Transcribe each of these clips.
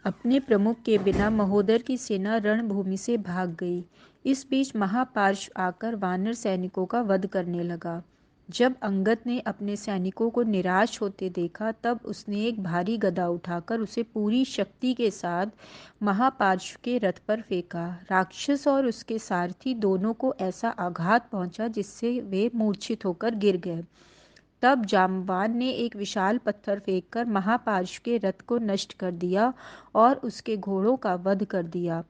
अपने प्रमुख के बिना महोदर की सेना रणभूमि से भाग गई। इस बीच महापार्श्व आकर वानर सैनिकों का वध करने लगा। जब अंगद ने अपने सैनिकों को निराश होते देखा तब उसने एक भारी गदा उठाकर उसे पूरी शक्ति के साथ महापार्श्व के रथ पर फेंका। राक्षस और उसके सारथी दोनों को ऐसा आघात पहुंचा जिससे वे मूर्छित होकर गिर गए। तब जाम्बान ने एक विशाल पत्थर फेंककर महापार्श्व के रथ को नष्ट कर दिया और उसके घोड़ों का वध कर दिया।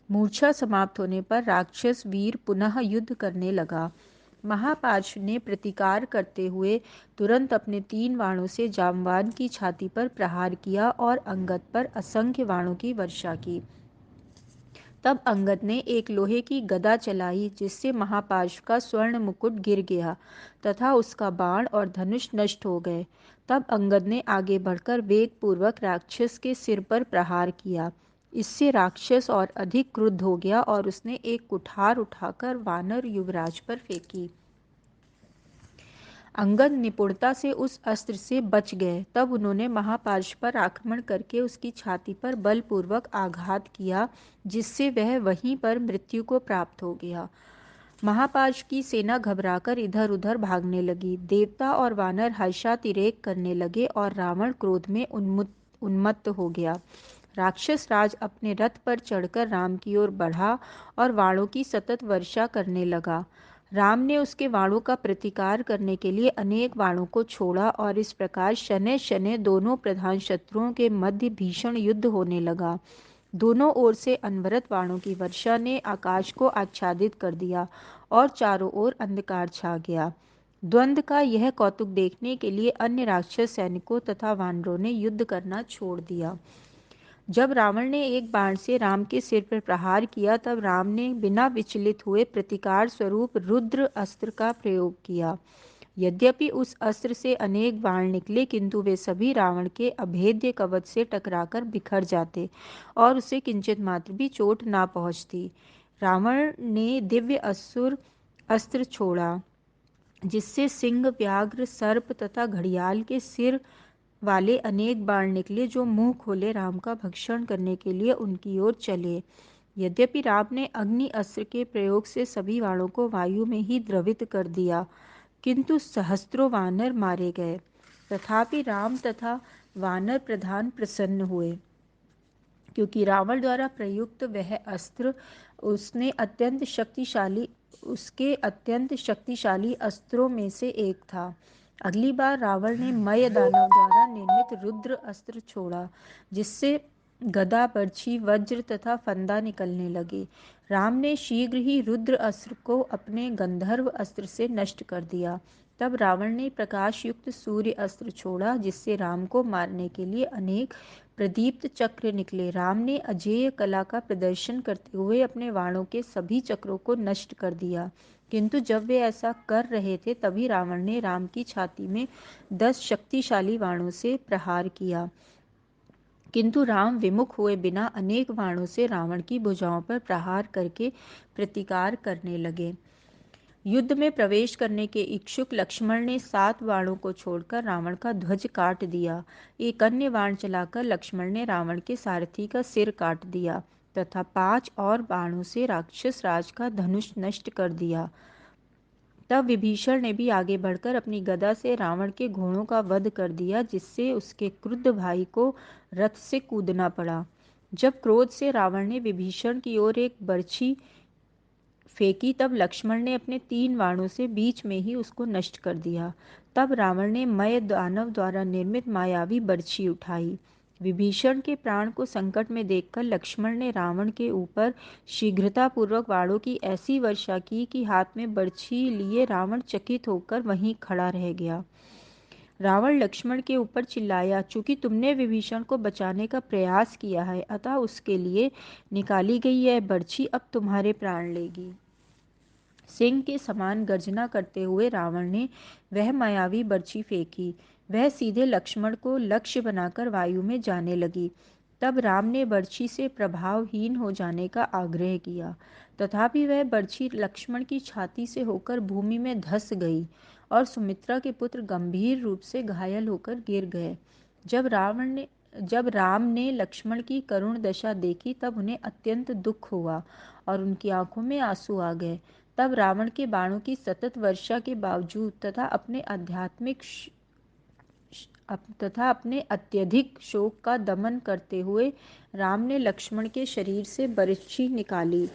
मूर्छा समाप्त होने पर राक्षस वीर पुनः युद्ध करने लगा। महापार्श्व ने प्रतिकार करते हुए तुरंत अपने 3 बाणों से जाम्बान की छाती पर प्रहार किया और अंगद पर असंख्य बाणों की वर्षा की। तब अंगद ने एक लोहे की गदा चलाई जिससे महापार्श्व का स्वर्ण मुकुट गिर गया तथा उसका बाण और धनुष नष्ट हो गए। तब अंगद ने आगे बढ़कर वेगपूर्वक राक्षस के सिर पर प्रहार किया। इससे राक्षस और अधिक क्रुद्ध हो गया और उसने एक कुठार उठाकर वानर युवराज पर फेंकी। अंगद निपुणता से उस अस्त्र से बच गए। तब उन्होंने महापार्श्व पर आक्रमण करके उसकी छाती पर बलपूर्वक आघात किया जिससे वह वहीं पर मृत्यु को प्राप्त हो गया। महापार्श्व की सेना घबराकर इधर उधर भागने लगी। देवता और वानर हर्षातिरेक करने लगे और रावण क्रोध में उन्मत्त हो गया। राक्षस राज अपने रथ पर चढ़कर राम की ओर बढ़ा और वाणों की सतत वर्षा करने लगा। राम ने उसके वाणों का प्रतिकार करने के लिए अनेक वाणों को छोड़ा और इस प्रकार शनैः शनैः दोनों प्रधान शत्रुओं के मध्य भीषण युद्ध होने लगा। दोनों ओर से अनवरत बाणों की वर्षा ने आकाश को आच्छादित कर दिया और चारों ओर अंधकार छा गया। द्वंद्व का यह कौतुक देखने के लिए अन्य राक्षस सैनिकों तथा वानरों ने युद्ध करना छोड़ दिया। जब रावण ने एक बाण से राम के सिर पर प्रहार किया तब राम ने बिना विचलित हुए प्रतिकार स्वरूप रुद्र अस्त्र का प्रयोग किया। यद्यपि उस अस्त्र से अनेक बाण निकले किंतु वे सभी रावण के अभेद्य कवच से टकराकर बिखर जाते और उसे किंचित मात्र भी चोट ना पहुंचती। रावण ने दिव्य असुर अस्त्र छोड़ा जिससे सिंह, व्याघ्र, सर्प तथा घड़ियाल के सिर वाले अनेक बाण निकले जो मुंह खोले राम का भक्षण करने के लिए उनकी ओर चले। यद्यपि राम ने अग्नि अस्त्र के प्रयोग से सभी बाणों को वायु में ही द्रवित कर दिया किंतु सहस्त्रों वानर मारे गए। तथापि राम तथा वानर प्रधान प्रसन्न हुए क्योंकि रावण द्वारा प्रयुक्त वह अस्त्र उसके अत्यंत शक्तिशाली अस्त्रों में से एक था। अगली बार रावण ने मय दानव द्वारा निर्मित रुद्र अस्त्र छोड़ा जिससे गदा, बर्छी, वज्र तथा फंदा निकलने लगे। राम ने शीघ्र ही रुद्र अस्त्र को अपने गंधर्व अस्त्र से नष्ट कर दिया। तब रावण ने प्रकाश युक्त सूर्य अस्त्र छोड़ा जिससे राम को मारने के लिए अनेक प्रदीप्त चक्र निकले। राम ने अजेय कला का प्रदर्शन करते हुए अपने बाणों के सभी चक्रों को नष्ट कर दिया किंतु जब वे ऐसा कर रहे थे तभी रावण ने राम की छाती में 10 शक्तिशाली बाणों से प्रहार किया किंतु राम विमुख हुए बिना अनेक बाणों से रावण की भुजाओं पर प्रहार करके प्रतिकार करने लगे। युद्ध में प्रवेश करने के इच्छुक लक्ष्मण ने 7 बाणों को छोड़कर रावण का ध्वज काट दिया। एक अन्य बाण चलाकर लक्ष्मण ने रावण के सारथी का सिर काट दिया तथा 5 और बाणों से राक्षस राज का धनुष नष्ट कर दिया। तब विभीषण ने भी आगे बढ़कर अपनी गदा से रावण के घोड़ों का वध कर दिया जिससे उसके क्रुद्ध भाई को रथ से कूदना पड़ा। जब क्रोध से रावण ने विभीषण की ओर एक बर्छी फेंकी तब लक्ष्मण ने अपने 3 बाणों से बीच में ही उसको नष्ट कर दिया। तब रावण ने मय दानव द्वारा निर्मित मायावी बर्छी उठाई। विभीषण के प्राण को संकट में देखकर लक्ष्मण ने रावण के ऊपर शीघ्रतापूर्वक बाणों की ऐसी वर्षा की कि हाथ में बर्छी लिए रावण चकित होकर वहीं खड़ा रह गया। रावण लक्ष्मण के ऊपर चिल्लाया, चूंकि तुमने विभीषण को बचाने का प्रयास किया है अतः उसके लिए निकाली गई यह बर्छी अब तुम्हारे प्राण लेगी। सिंह के समान गर्जना करते हुए रावण ने वह मायावी बर्छी फेंकी। वह सीधे लक्ष्मण को लक्ष्य बनाकर वायु में जाने लगी। तब राम ने बर्छी से प्रभावहीन हो जाने का आग्रह किया तथापि वह बर्छी लक्ष्मण की छाती से होकर भूमि में धंस गई और सुमित्रा के पुत्र गंभीर रूप से घायल होकर गिर गए। जब जब राम ने लक्ष्मण की करुण दशा देखी तब उन्हें अत्यंत दुख हुआ और उनकी आंखों में आंसू आ गए। तब रावण के बाणों की सतत वर्षा के बावजूद तथा अपने अत्यधिक शोक का दमन करते हुए राम ने लक्ष्मण के शरीर से बर्छी निकाली।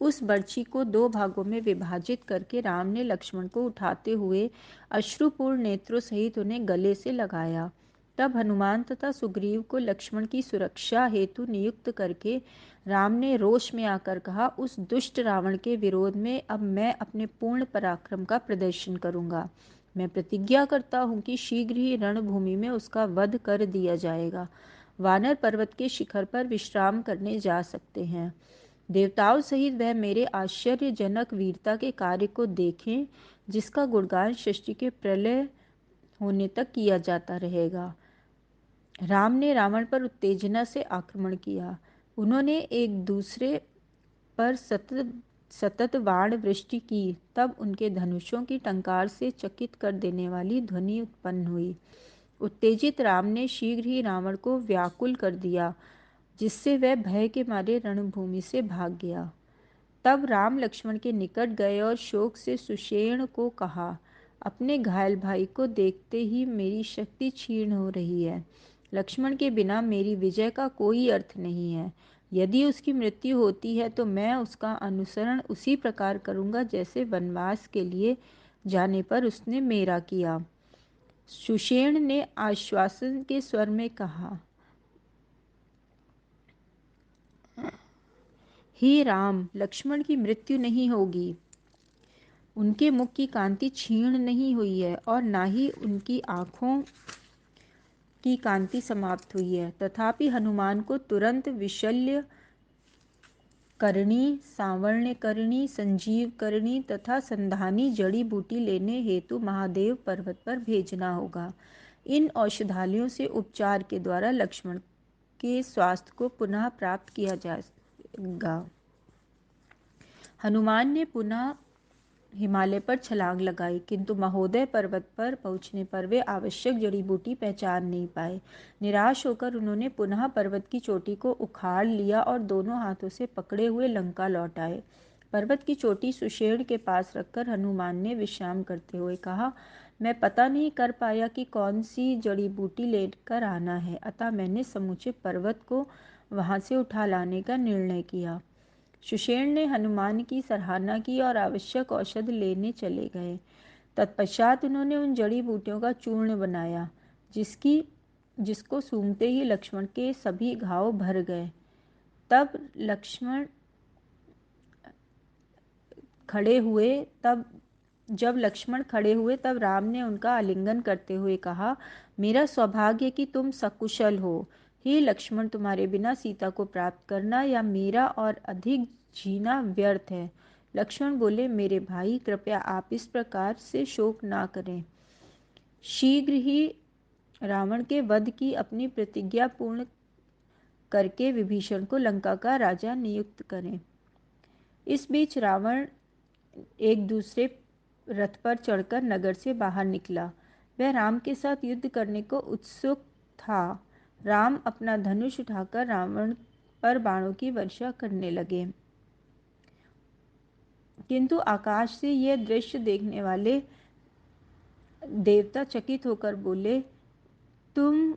उस बर्छी को दो भागों में विभाजित करके राम ने लक्ष्मण को उठाते हुए अश्रुपूर्ण नेत्रों सहित उन्हें गले से लगाया। तब हनुमान तथा सुग्रीव को लक्ष्मण की सुरक्षा हेतु नियुक्त करके राम ने रोष में आकर कहा, उस दुष्ट रावण के विरोध में अब मैं अपने पूर्ण पराक्रम का प्रदर्शन करूंगा। मैं प्रतिज्ञा करता हूँ कि शीघ्र ही रणभूमि में उसका वध कर दिया जाएगा। वानर पर्वत के शिखर पर विश्राम करने जा सकते हैं। देवताओं सहित वह मेरे आश्चर्यजनक वीरता के कार्य को देखें, जिसका गुणगान सृष्टि के प्रलय होने तक किया जाता रहेगा। राम ने रावण पर उत्तेजना से आक्रमण किया। उन्होंने एक दूसरे पर सतत बाण वृष्टि की। तब उनके धनुषों की टंकार से चकित कर देने वाली ध्वनि उत्पन्न हुई। उत्तेजित राम ने शीघ्र ही रावण को व्याकुल कर दिया, जिससे वह भय के मारे रणभूमि से भाग गया। तब राम लक्ष्मण के निकट गए और शोक से सुषेण को कहा, अपने घायल भाई को देखते ही मेरी शक्ति क्षीण हो रही है। लक्ष्मण के बिना मेरी विजय का कोई अर्थ नहीं है। यदि उसकी मृत्यु होती है तो मैं उसका अनुसरण उसी प्रकार करूंगा जैसे वनवास के लिए जाने पर उसने मेरा किया। सुषेण ने आश्वासन के स्वर में कहा, हे राम, लक्ष्मण की मृत्यु नहीं होगी। उनके मुख की कांति क्षीण नहीं हुई है और ना ही उनकी आँखों की कांति समाप्त हुई है। तथापि हनुमान को तुरंत विशल्य करणी, सांवर्ण करणी, संजीव करणी तथा संधानी जड़ी बूटी लेने हेतु महादेव पर्वत पर भेजना होगा। इन औषधालयों से उपचार के द्वारा लक्ष्मण के स्वास्थ्य को पुनः प्राप्त किया जाएगा। हनुमान ने पुनः हिमालय पर छलांग लगाई, किंतु महोदय पर्वत पर पहुंचने पर वे आवश्यक जड़ी बूटी पहचान नहीं पाए। निराश होकर उन्होंने पुनः पर्वत की चोटी को उखाड़ लिया और दोनों हाथों से पकड़े हुए लंका लौट आए। पर्वत की चोटी सुषेण के पास रखकर हनुमान ने विश्राम करते हुए कहा, मैं पता नहीं कर पाया कि कौन सी जड़ी बूटी लेकर आना है, अतः मैंने समूचे पर्वत को वहां से उठा लाने का निर्णय किया। सुषेण ने हनुमान की सराहना की और आवश्यक औषध लेने चले गए। तत्पश्चात उन्होंने उन जड़ी बूटियों का चूर्ण बनाया, जिसको सूंघते ही लक्ष्मण के सभी घाव भर गए। तब जब लक्ष्मण खड़े हुए तब राम ने उनका आलिंगन करते हुए कहा, मेरा सौभाग्य कि तुम सकुशल हो। हे लक्ष्मण, तुम्हारे बिना सीता को प्राप्त करना या मेरा और अधिक जीना व्यर्थ है। लक्ष्मण बोले, मेरे भाई, कृपया आप इस प्रकार से शोक ना करें। शीघ्र ही रावण के वध की अपनी प्रतिज्ञा पूर्ण करके विभीषण को लंका का राजा नियुक्त करें। इस बीच रावण एक दूसरे रथ पर चढ़कर नगर से बाहर निकला। वह राम के साथ युद्ध करने को उत्सुक था। राम अपना धनुष उठाकर रावण पर बाणों की वर्षा करने लगे, किंतु आकाश से यह दृश्य देखने वाले देवता चकित होकर बोले, तुम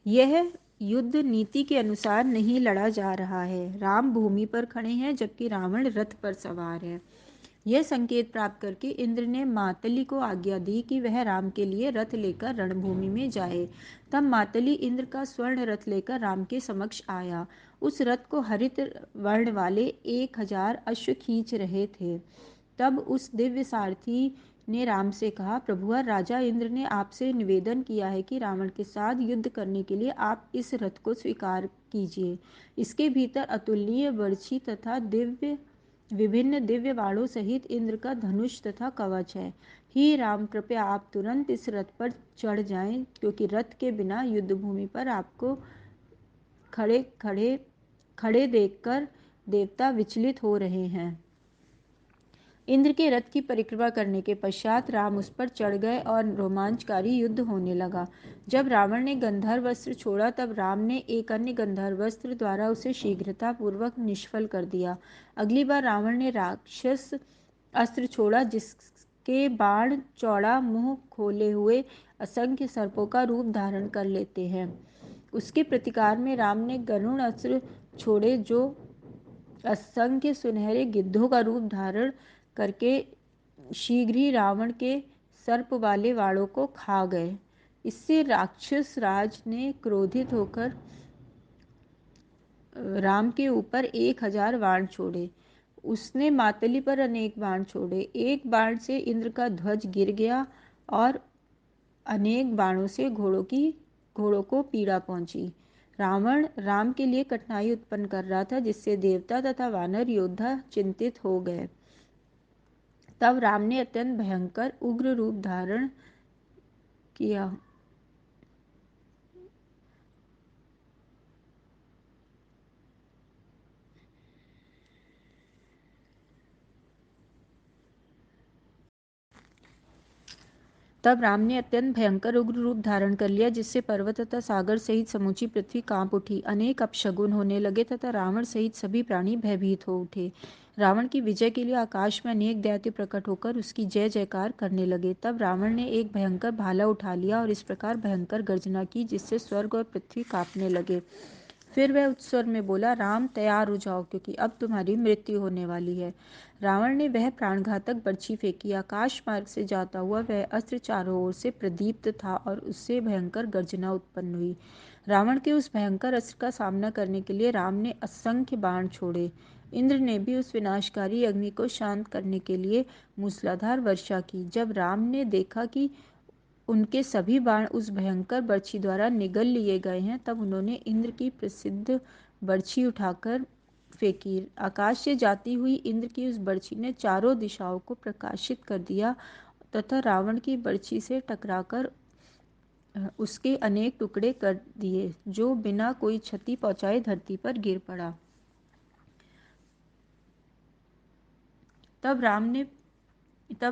यह युद्ध नीति के अनुसार नहीं लड़ा जा रहा है। राम भूमि पर खड़े हैं जबकि रावण रथ पर सवार है। यह संकेत प्राप्त करके इंद्र ने मातली को आज्ञा दी कि वह राम के लिए रथ लेकर रणभूमि में जाए। तब मातली इंद्र का स्वर्ण रथ लेकर राम के समक्ष आया। उस रथ को हरित वर्ण वाले 1000 अश्व खींच रहे थे। तब उस दिव्य सारथी ने राम से कहा, प्रभुवर, राजा इंद्र ने आपसे निवेदन किया है कि रावण के साथ युद्ध करने के लिए आप इस रथ को स्वीकार कीजिए। इसके भीतर अतुलनीय बर्छी तथा विभिन्न दिव्य बाणों सहित इंद्र का धनुष तथा कवच है। हे राम, कृपया आप तुरंत इस रथ पर चढ़ जाएं, क्योंकि रथ के बिना युद्ध भूमि पर आपको खड़े देखकर देवता विचलित हो रहे हैं। इंद्र के रथ की परिक्रमा करने के पश्चात राम उस पर चढ़ गए और रोमांचकारी युद्ध होने लगा। जब रावण ने गंधर्व अस्त्र छोड़ा तब राम ने एक अन्य गंधर्व अस्त्र द्वारा उसे शीघ्रतापूर्वक निष्फल कर दिया। अगली बार रावण ने राक्षस अस्त्र छोड़ा जिसके बाण चौड़ा मुंह खोले हुए असंख्य सर्पों का रूप धारण कर लेते हैं। उसके प्रतिकार में राम ने गरुण अस्त्र छोड़े जो असंख्य सुनहरे गिद्धों का रूप धारण करके शीघ्र ही रावण के सर्प वाले वाणों को खा गए। इससे राक्षस राज ने क्रोधित होकर राम के ऊपर 1000 बाण छोड़े। उसने मातली पर अनेक बाण छोड़े। एक बाण से इंद्र का ध्वज गिर गया और अनेक बाणों से घोड़ों को पीड़ा पहुंची। रावण राम के लिए कठिनाई उत्पन्न कर रहा था जिससे देवता तथा वानर योद्धा चिंतित हो गए। तब राम ने अत्यंत भयंकर उग्र रूप धारण किया। तब राम ने अत्यंत भयंकर उग्र रूप धारण कर लिया जिससे पर्वत तथा सागर सहित समूची पृथ्वी कांप उठी। अनेक अपशगुन होने लगे तथा रावण सहित सभी प्राणी भयभीत हो उठे। रावण की विजय के लिए आकाश में अनेक दैत्य प्रकट होकर उसकी जय जयकार करने लगे। तब रावण ने एक भयंकर भाला उठा लिया और इस प्रकार भयंकर गर्जना की जिससे स्वर्ग और पृथ्वी कांपने लगे। फिर वह उच्च स्वर में बोला, राम तैयार हो जाओ क्योंकि अब तुम्हारी मृत्यु होने वाली है। रावण ने वह प्राणघातक बर्छी फेंकी। आकाश मार्ग से जाता हुआ वह अस्त्र चारों ओर से प्रदीप्त था और उससे भयंकर गर्जना उत्पन्न हुई। रावण के उस भयंकर अस्त्र का सामना करने के लिए राम ने असंख्य बाण छोड़े। इंद्र ने भी उस विनाशकारी अग्नि को शांत करने के लिए मूसलाधार वर्षा की। जब राम ने देखा कि उनके सभी बाण उस भयंकर बर्छी द्वारा निगल लिए गए हैं तब उन्होंने इंद्र की प्रसिद्ध बर्छी उठाकर फेंकी। आकाश से जाती हुई इंद्र की उस बर्छी ने चारों दिशाओं को प्रकाशित कर दिया तथा रावण की बर्छी से टकराकर उसके अनेक टुकड़े कर दिए जो बिना कोई क्षति पहुंचाए धरती पर गिर पड़ा। तब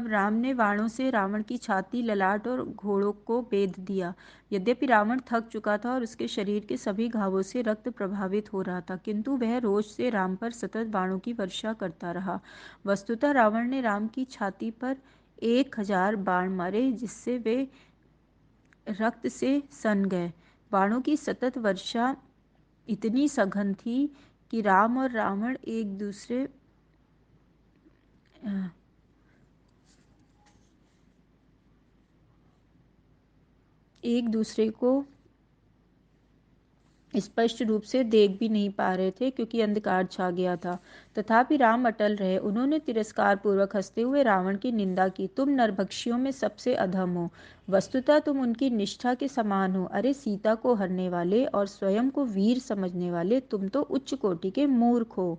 राम ने बाणों से रावण की छाती, ललाट और घोड़ों को बेध दिया। यद्यपि रावण थक चुका था और उसके शरीर के सभी घावों से रक्त प्रभावित हो रहा था, किंतु वह रोष से राम पर सतत बाणों की वर्षा करता रहा। वस्तुतः रावण ने राम की छाती पर 1000 बाण मारे जिससे वे रक्त से सन गए। बाणों की सतत वर्षा इतनी सघन थी कि राम और रावण एक दूसरे को स्पष्ट रूप से देख भी नहीं पा रहे थे क्योंकि अंधकार छा गया था। तथापि राम अटल रहे। उन्होंने तिरस्कार पूर्वक हंसते हुए रावण की निंदा की। तुम नरभक्षियों में सबसे अधम हो। वस्तुतः तुम उनकी निष्ठा के समान हो। अरे सीता को हरने वाले और स्वयं को वीर समझने वाले, तुम तो उच्च कोटि के मूर्ख हो।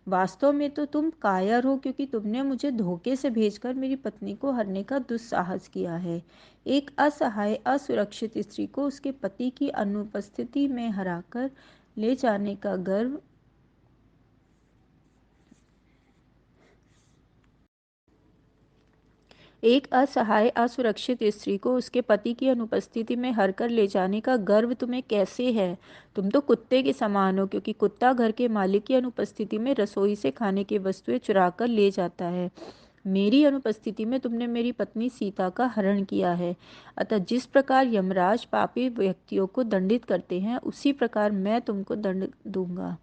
वास्तव में तो तुम कायर हो क्योंकि तुमने मुझे धोखे से भेजकर मेरी पत्नी को हरने का दुस्साहस किया है। एक असहाय असुरक्षित स्त्री को उसके पति की अनुपस्थिति में हराकर ले जाने का गर्व एक असहाय असुरक्षित स्त्री को उसके पति की अनुपस्थिति में हरकर ले जाने का गर्व तुम्हें कैसे है? तुम तो कुत्ते के समान हो क्योंकि कुत्ता घर के मालिक की अनुपस्थिति में रसोई से खाने की वस्तुएं चुरा कर ले जाता है। मेरी अनुपस्थिति में तुमने मेरी पत्नी सीता का हरण किया है। अतः जिस प्रकार यमराज पापी व्यक्तियों को दंडित करते हैं उसी प्रकार मैं तुमको दंड दूंगा।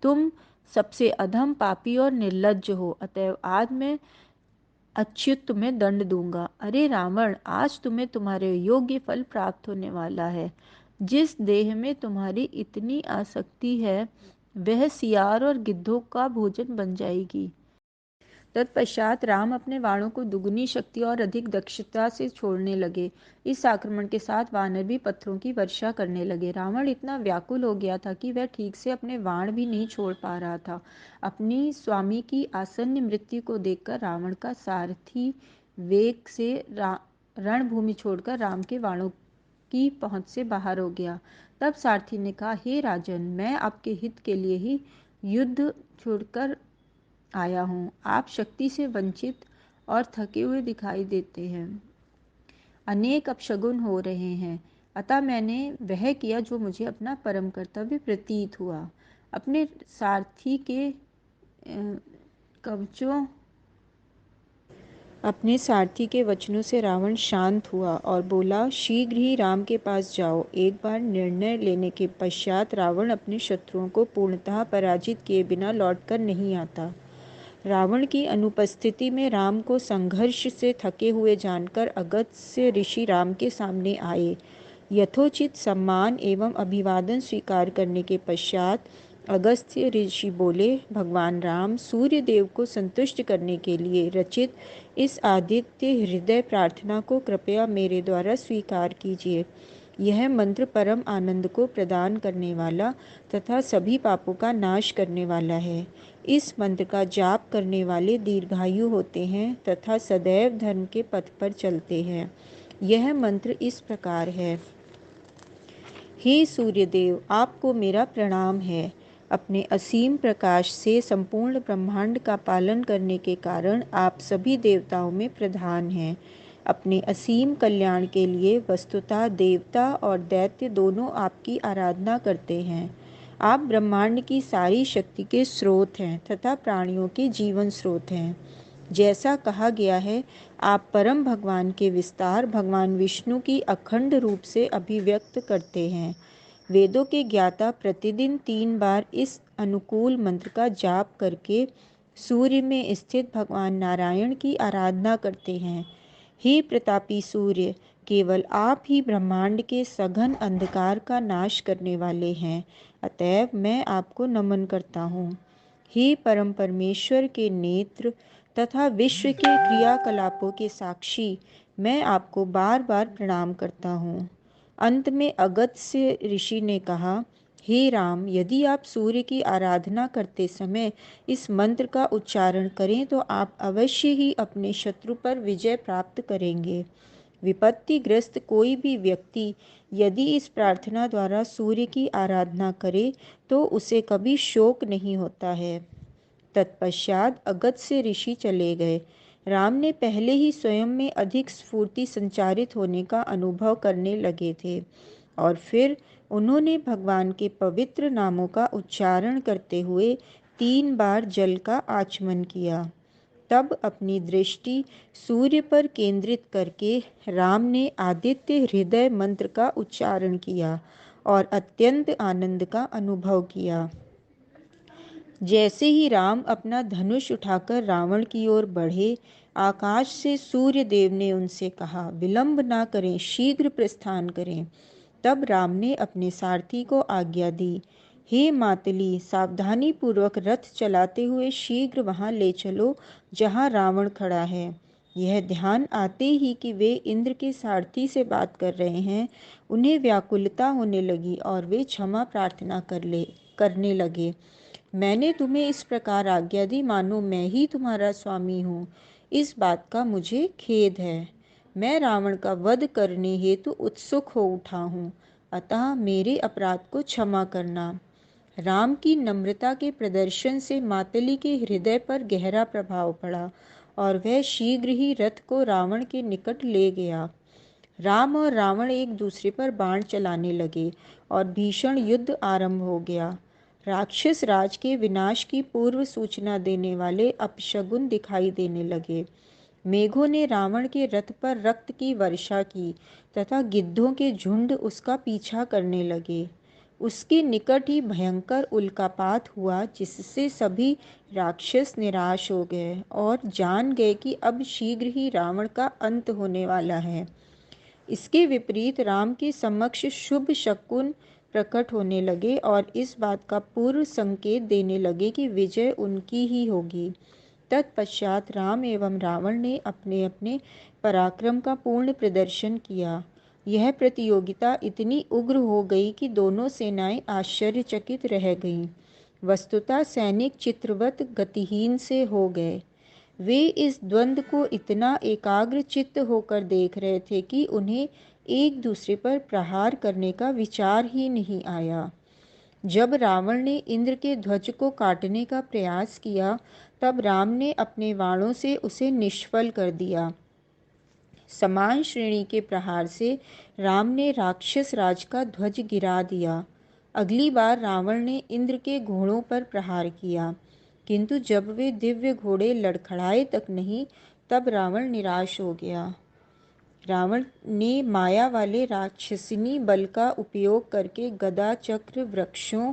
तुम सबसे अधम, पापी और निर्लज्ज हो, अतएव आज मैं अच्युत तुम्हें दंड दूंगा। अरे रावण, आज तुम्हें तुम्हारे योग्य फल प्राप्त होने वाला है। जिस देह में तुम्हारी इतनी आसक्ति है वह सियार और गिद्धों का भोजन बन जाएगी। तत्पश्चात राम अपने बाणों को दुगनी शक्ति और अधिक दक्षता से छोड़ने लगे। इस आक्रमण के साथ वानर भी पत्थरों की वर्षा करने लगे। रावण इतना व्याकुल हो गया था कि वह ठीक से अपने बाण भी नहीं छोड़ पा रहा था। अपनी स्वामी की आसन्न मृत्यु को देखकर रावण का सारथी वेग से रणभूमि छोड़कर राम के बाणों की पहुंच से बाहर हो गया। तब सारथी ने कहा, हे राजन, मैं आपके हित के लिए ही युद्ध छोड़कर आया हूँ। आप शक्ति से वंचित और थके हुए दिखाई देते हैं। अनेक अपशगुन हो रहे हैं, अतः मैंने वह किया जो मुझे अपना परम कर्तव्य प्रतीत हुआ। अपने सारथी के कवचों अपने सारथी के वचनों से रावण शांत हुआ और बोला, शीघ्र ही राम के पास जाओ। एक बार निर्णय लेने के पश्चात रावण अपने शत्रुओं को पूर्णतः पराजित किए बिना लौटकर नहीं आता। रावण की अनुपस्थिति में राम को संघर्ष से थके हुए जानकर अगस्त्य ऋषि राम के सामने आए। यथोचित सम्मान एवं अभिवादन स्वीकार करने के पश्चात अगस्त्य ऋषि बोले, भगवान राम, सूर्य देव को संतुष्ट करने के लिए रचित इस आदित्य हृदय प्रार्थना को कृपया मेरे द्वारा स्वीकार कीजिए। यह मंत्र परम आनंद को प्रदान करने वाला तथा सभी पापों का नाश करने वाला है। इस मंत्र का जाप करने वाले दीर्घायु होते हैं तथा सदैव धर्म के पथ पर चलते हैं। यह मंत्र इस प्रकार है। हे सूर्यदेव, आपको मेरा प्रणाम है। अपने असीम प्रकाश से संपूर्ण ब्रह्मांड का पालन करने के कारण आप सभी देवताओं में प्रधान हैं। अपने असीम कल्याण के लिए वस्तुतः देवता और दैत्य दोनों आपकी आराधना करते हैं। आप ब्रह्मांड की सारी शक्ति के स्रोत हैं तथा प्राणियों के जीवन स्रोत हैं। जैसा कहा गया है, आप परम भगवान के विस्तार भगवान विष्णु की अखंड रूप से अभिव्यक्त करते हैं। वेदों के ज्ञाता प्रतिदिन 3 बार इस अनुकूल मंत्र का जाप करके सूर्य में स्थित भगवान नारायण की आराधना करते हैं। हे प्रतापी सूर्य, केवल आप ही ब्रह्मांड के सघन अंधकार का नाश करने वाले हैं, अतएव मैं आपको नमन करता हूँ। हे परम परमेश्वर के नेत्र तथा विश्व के क्रियाकलापों के साक्षी, मैं आपको बार बार प्रणाम करता हूँ। अंत में अगस्त्य ऋषि ने कहा, हे राम, यदि आप सूर्य की आराधना करते समय इस मंत्र का उच्चारण करें तो आप अवश्य ही अपने शत्रु पर विजय प्राप्त करेंगे। विपत्तिग्रस्त कोई भी व्यक्ति यदि इस प्रार्थना द्वारा सूर्य की आराधना करे तो उसे कभी शोक नहीं होता है। तत्पश्चात अगस्त्य ऋषि चले गए। राम ने पहले ही स्वयं में अधिक स्फूर्ति संचारित होने का अनुभव करने लगे थे और फिर उन्होंने भगवान के पवित्र नामों का उच्चारण करते हुए 3 बार जल का आचमन किया। तब अपनी दृष्टि सूर्य पर केंद्रित करके राम ने आदित्य हृदय मंत्र का उच्चारण किया और अत्यंत आनंद का अनुभव किया। जैसे ही राम अपना धनुष उठाकर रावण की ओर बढ़े, आकाश से सूर्य देव ने उनसे कहा, विलंब ना करें, शीघ्र प्रस्थान करें। तब राम ने अपने सारथी को आज्ञा दी, हे मातली, सावधानी पूर्वक रथ चलाते हुए शीघ्र वहां ले चलो जहां रावण खड़ा है। यह ध्यान आते ही कि वे इंद्र के सारथी से बात कर रहे हैं, उन्हें व्याकुलता होने लगी और वे क्षमा प्रार्थना करने लगे। मैंने तुम्हें इस प्रकार आज्ञा दी मानो मैं ही तुम्हारा स्वामी हूँ। इस बात का मुझे खेद है। मैं रावण का वध करने हेतु उत्सुक हो उठा हूँ, अतः मेरे अपराध को क्षमा करना। राम की नम्रता के प्रदर्शन से मातली के हृदय पर गहरा प्रभाव पड़ा और वह शीघ्र ही रथ को रावण के निकट ले गया। राम और रावण एक दूसरे पर बाण चलाने लगे और भीषण युद्ध आरंभ हो गया। राक्षस राज के विनाश की पूर्व सूचना देने वाले अपशगुन दिखाई देने लगे। मेघों ने रावण के रथ पर रक्त की वर्षा की तथा गिद्धों के झुंड उसका पीछा करने लगे। उसके निकट ही भयंकर उल्कापात हुआ, जिससे सभी राक्षस निराश हो गए और जान गए कि अब शीघ्र ही रावण का अंत होने वाला है। इसके विपरीत राम के समक्ष शुभ शकुन प्रकट होने लगे और इस बात का पूर्व संकेत देने लगे कि विजय उनकी ही होगी। तत्पश्चात राम एवं रावण ने अपने अपने पराक्रम का पूर्ण प्रदर्शन किया। यह प्रतियोगिता इतनी उग्र हो गई कि दोनों सेनाएं आश्चर्यचकित रह गईं। वस्तुतः सैनिक चित्रवत गतिहीन से हो गए। वे इस द्वंद्व को इतना एकाग्र चित्त होकर देख रहे थे कि उन्हें एक दूसरे पर प्रहार करने का विचार ही नहीं आया। जब रावण ने इंद्र के ध्वज को काटने का प्रयास किया, तब राम ने अपने बाणों से उसे निष्फल कर दिया। समान श्रेणी के प्रहार से राम ने राक्षस राज का ध्वज गिरा दिया। अगली बार रावण ने इंद्र के घोड़ों पर प्रहार किया, किंतु जब वे दिव्य घोड़े लड़खड़ाए तक नहीं, तब रावण निराश हो गया। रावण ने माया वाले राक्षसिनी बल का उपयोग करके गदा, चक्र, वृक्षों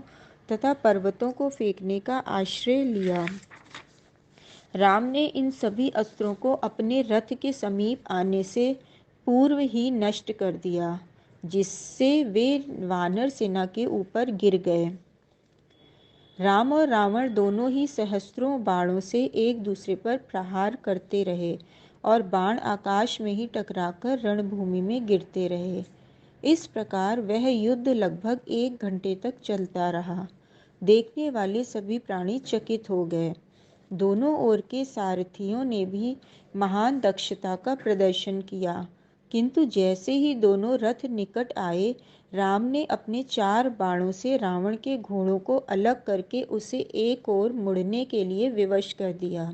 तथा पर्वतों को फेंकने का आश्रय लिया। राम ने इन सभी अस्त्रों को अपने रथ के समीप आने से पूर्व ही नष्ट कर दिया, जिससे वे वानर सेना के ऊपर गिर गए। राम और रावण दोनों ही सहस्त्रों बाणों से एक दूसरे पर प्रहार करते रहे और बाण आकाश में ही टकराकर रणभूमि में गिरते रहे। इस प्रकार वह युद्ध लगभग 1 घंटे तक चलता रहा। देखने वाले सभी प्राणी चकित हो गए। दोनों ओर के सारथियों ने भी महान दक्षता का प्रदर्शन किया, किंतु जैसे ही दोनों रथ निकट आए, राम ने अपने 4 बाणों से रावण के घोड़ों को अलग करके उसे एक ओर मुड़ने के लिए विवश कर दिया।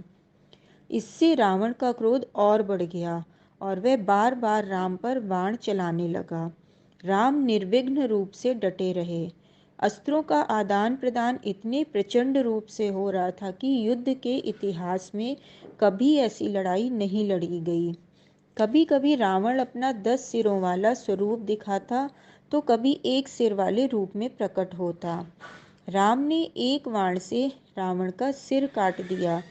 इससे रावण का क्रोध और बढ़ गया और वह बार बार राम पर बाण चलाने लगा। राम निर्विघ्न रूप से डटे रहे। अस्त्रों का आदान प्रदान इतने प्रचंड रूप से हो रहा था कि युद्ध के इतिहास में कभी ऐसी लड़ाई नहीं लड़ी गई। कभी कभी रावण अपना 10 सिरों वाला स्वरूप दिखाता, तो कभी एक सिर वाले रूप में प्रकट होता। राम ने एक बाण से रावण का सिर काट दिया,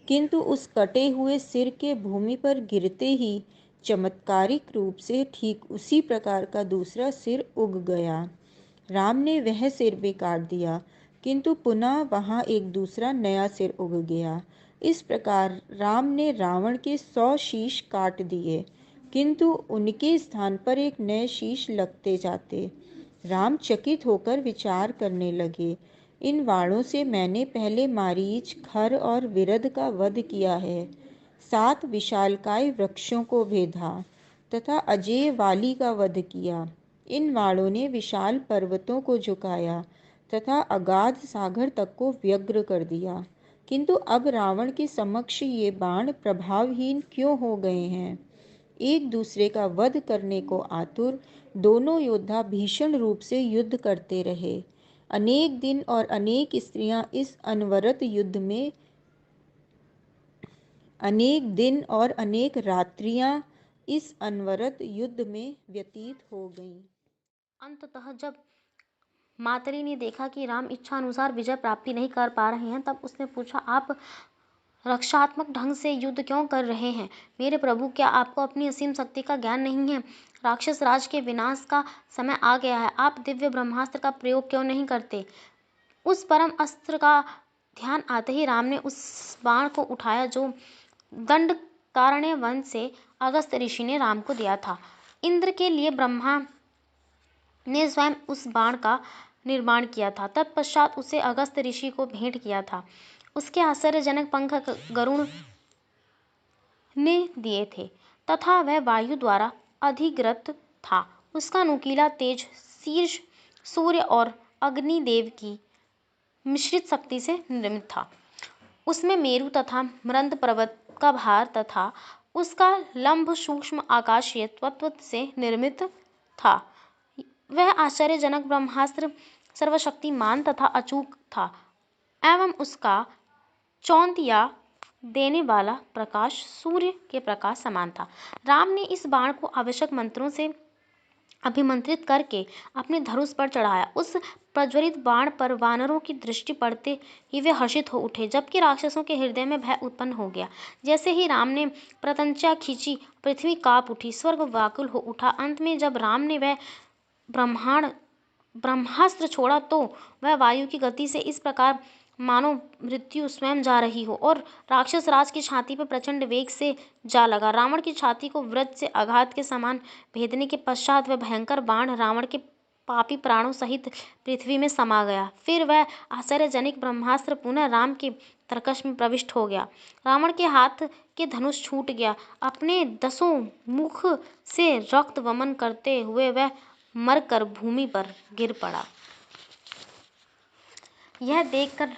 किंतु उस कटे हुए सिर के भूमि पर गिरते ही चमत्कारिक रूप से ठीक उसी प्रकार का दूसरा सिर उग गया। राम ने वह सिर भी काट दिया, किंतु पुनः वहां एक दूसरा नया सिर उग गया। इस प्रकार राम ने रावण के 100 शीश काट दिए, किंतु उनके स्थान पर एक नए शीश लगते जाते। राम चकित होकर विचार करने लगे, इन बाणों से मैंने पहले मारीच, खर और विरध का वध किया है, 7 विशालकाय वृक्षों को भेदा तथा अजेय वाली का वध किया। इन बाणों ने विशाल पर्वतों को झुकाया तथा अगाध सागर तक को व्यग्र कर दिया, किंतु अब रावण के समक्ष ये बाण प्रभावहीन क्यों हो गए हैं? एक दूसरे का वध करने को आतुर दोनों योद्धा भीषण रूप से युद्ध करते रहे। अनेक दिन और अनेक स्त्रियां इस अनवरत युद्ध में अनेक दिन और अनेक रात्रियां इस अनवरत युद्ध में व्यतीत हो गईं। अंततः जब मातरी ने देखा कि राम इच्छा अनुसार विजय प्राप्ति नहीं कर पा रहे हैं, तब उसने पूछा, आप रक्षात्मक ढंग से युद्ध क्यों कर रहे हैं? मेरे प्रभु, क्या आपको अपनी असीम शक्ति का ज्ञान नहीं है? राक्षस राज के विनाश का समय आ गया है। आप दिव्य ब्रह्मास्त्र का प्रयोग क्यों नहीं करते? उस परम अस्त्र का ध्यान आते ही राम ने उस बाण को उठाया जो दंडकारण्य वन से अगस्त्य ऋषि ने राम को दिया था। इंद्र के लिए ब्रह्मा ने स्वयं उस बाण का निर्माण किया था। तत्पश्चात उसे अगस्त्य ऋषि को भेंट किया था। उसके आश्चर्यजनक पंख गरुड़ ने दिए थे तथा वह वायु द्वारा अधिग्रत था। उसका नुकीला तेज शीर्ष सूर्य और अग्निदेव की मिश्रित शक्ति से निर्मित था। उसमें मेरु तथा मृद पर्वत का भार तथा उसका लंब सूक्ष्म आकाशीय तत्व से निर्मित था। वह आश्चर्यजनक ब्रह्मास्त्र सर्वशक्तिमान तथा अचूक था एवं उसका चौंधिया देने वाला प्रकाश सूर्य के प्रकाश समान था। राम ने इस बाण को आवश्यक मंत्रों से अभिमंत्रित करके अपने धनुष पर चढ़ाया। उस प्रज्वलित बाण पर वानरों की दृष्टि पड़ते ही वे हर्षित हो उठे, जबकि राक्षसों के हृदय में भय उत्पन्न हो गया। जैसे ही राम ने प्रत्यंचा खींची, पृथ्वी कांप उठी, स्वर्ग व्याकुल हो उठा। अंत में जब राम ने वह ब्रह्मास्त्र छोड़ा, तो वह वायु की गति से इस प्रकार मानो मृत्यु स्वयं जा रही हो और राक्षस राज की छाती पर प्रचंड वेग से जा लगा। रावण की छाती को वज्र से आघात के समान भेदने के पश्चात वह भयंकर बाण रावण के पापी प्राणों सहित पृथ्वी में समा गया। फिर वह आश्चर्यजनक ब्रह्मास्त्र पुनः राम के तरकश में प्रविष्ट हो गया। रावण के हाथ के धनुष छूट गया। अपने 10 मुख से रक्त वमन करते हुए वह मरकर भूमि पर गिर पड़ा। यह देखकर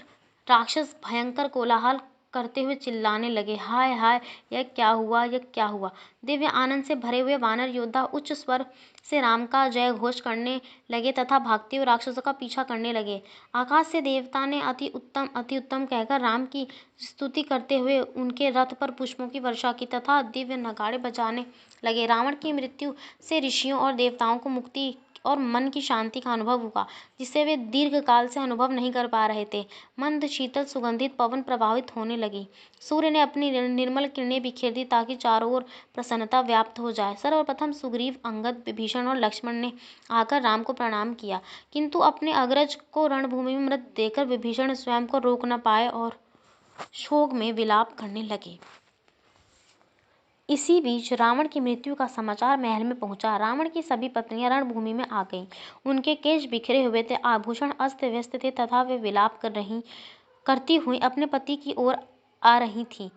राक्षस भयंकर कोलाहल करते हुए चिल्लाने लगे, हाय हाय, यह क्या हुआ, यह क्या हुआ। दिव्य आनंद से भरे हुए वानर योद्धा उच्च स्वर से राम का जय घोष करने लगे तथा भागते हुए राक्षसों का पीछा करने लगे। आकाश से देवता ने अति उत्तम कहकर राम की स्तुति करते हुए उनके रथ पर पुष्पों की वर्षा की तथा दिव्य नगाड़े बजाने लगे। रावण की मृत्यु से ऋषियों और देवताओं को मुक्ति और मन की शांति का अनुभव हुआ, जिसे वे दीर्घ काल से अनुभव नहीं कर पा रहे थे। मंद शीतल सुगंधित पवन प्रवाहित होने लगी। सूर्य ने अपनी निर्मल किरणें बिखेर दी ताकि चारों ओर प्रसन्नता व्याप्त हो जाए। सर्वप्रथम सुग्रीव, अंगद, विभीषण और लक्ष्मण ने आकर राम को प्रणाम किया, किंतु अपने अग्रज को रणभूमि में मृत देखकर विभीषण स्वयं को रोक न पाए और शोक में विलाप करने लगे। इसी बीच रावण की मृत्यु का समाचार महल में पहुंचा। रावण की सभी पत्नियां रणभूमि में आ गईं। उनके केश बिखरे हुए थे, आभूषण अस्त व्यस्त थे तथा वे विलाप करती हुई अपने पति की ओर आ रही थीं।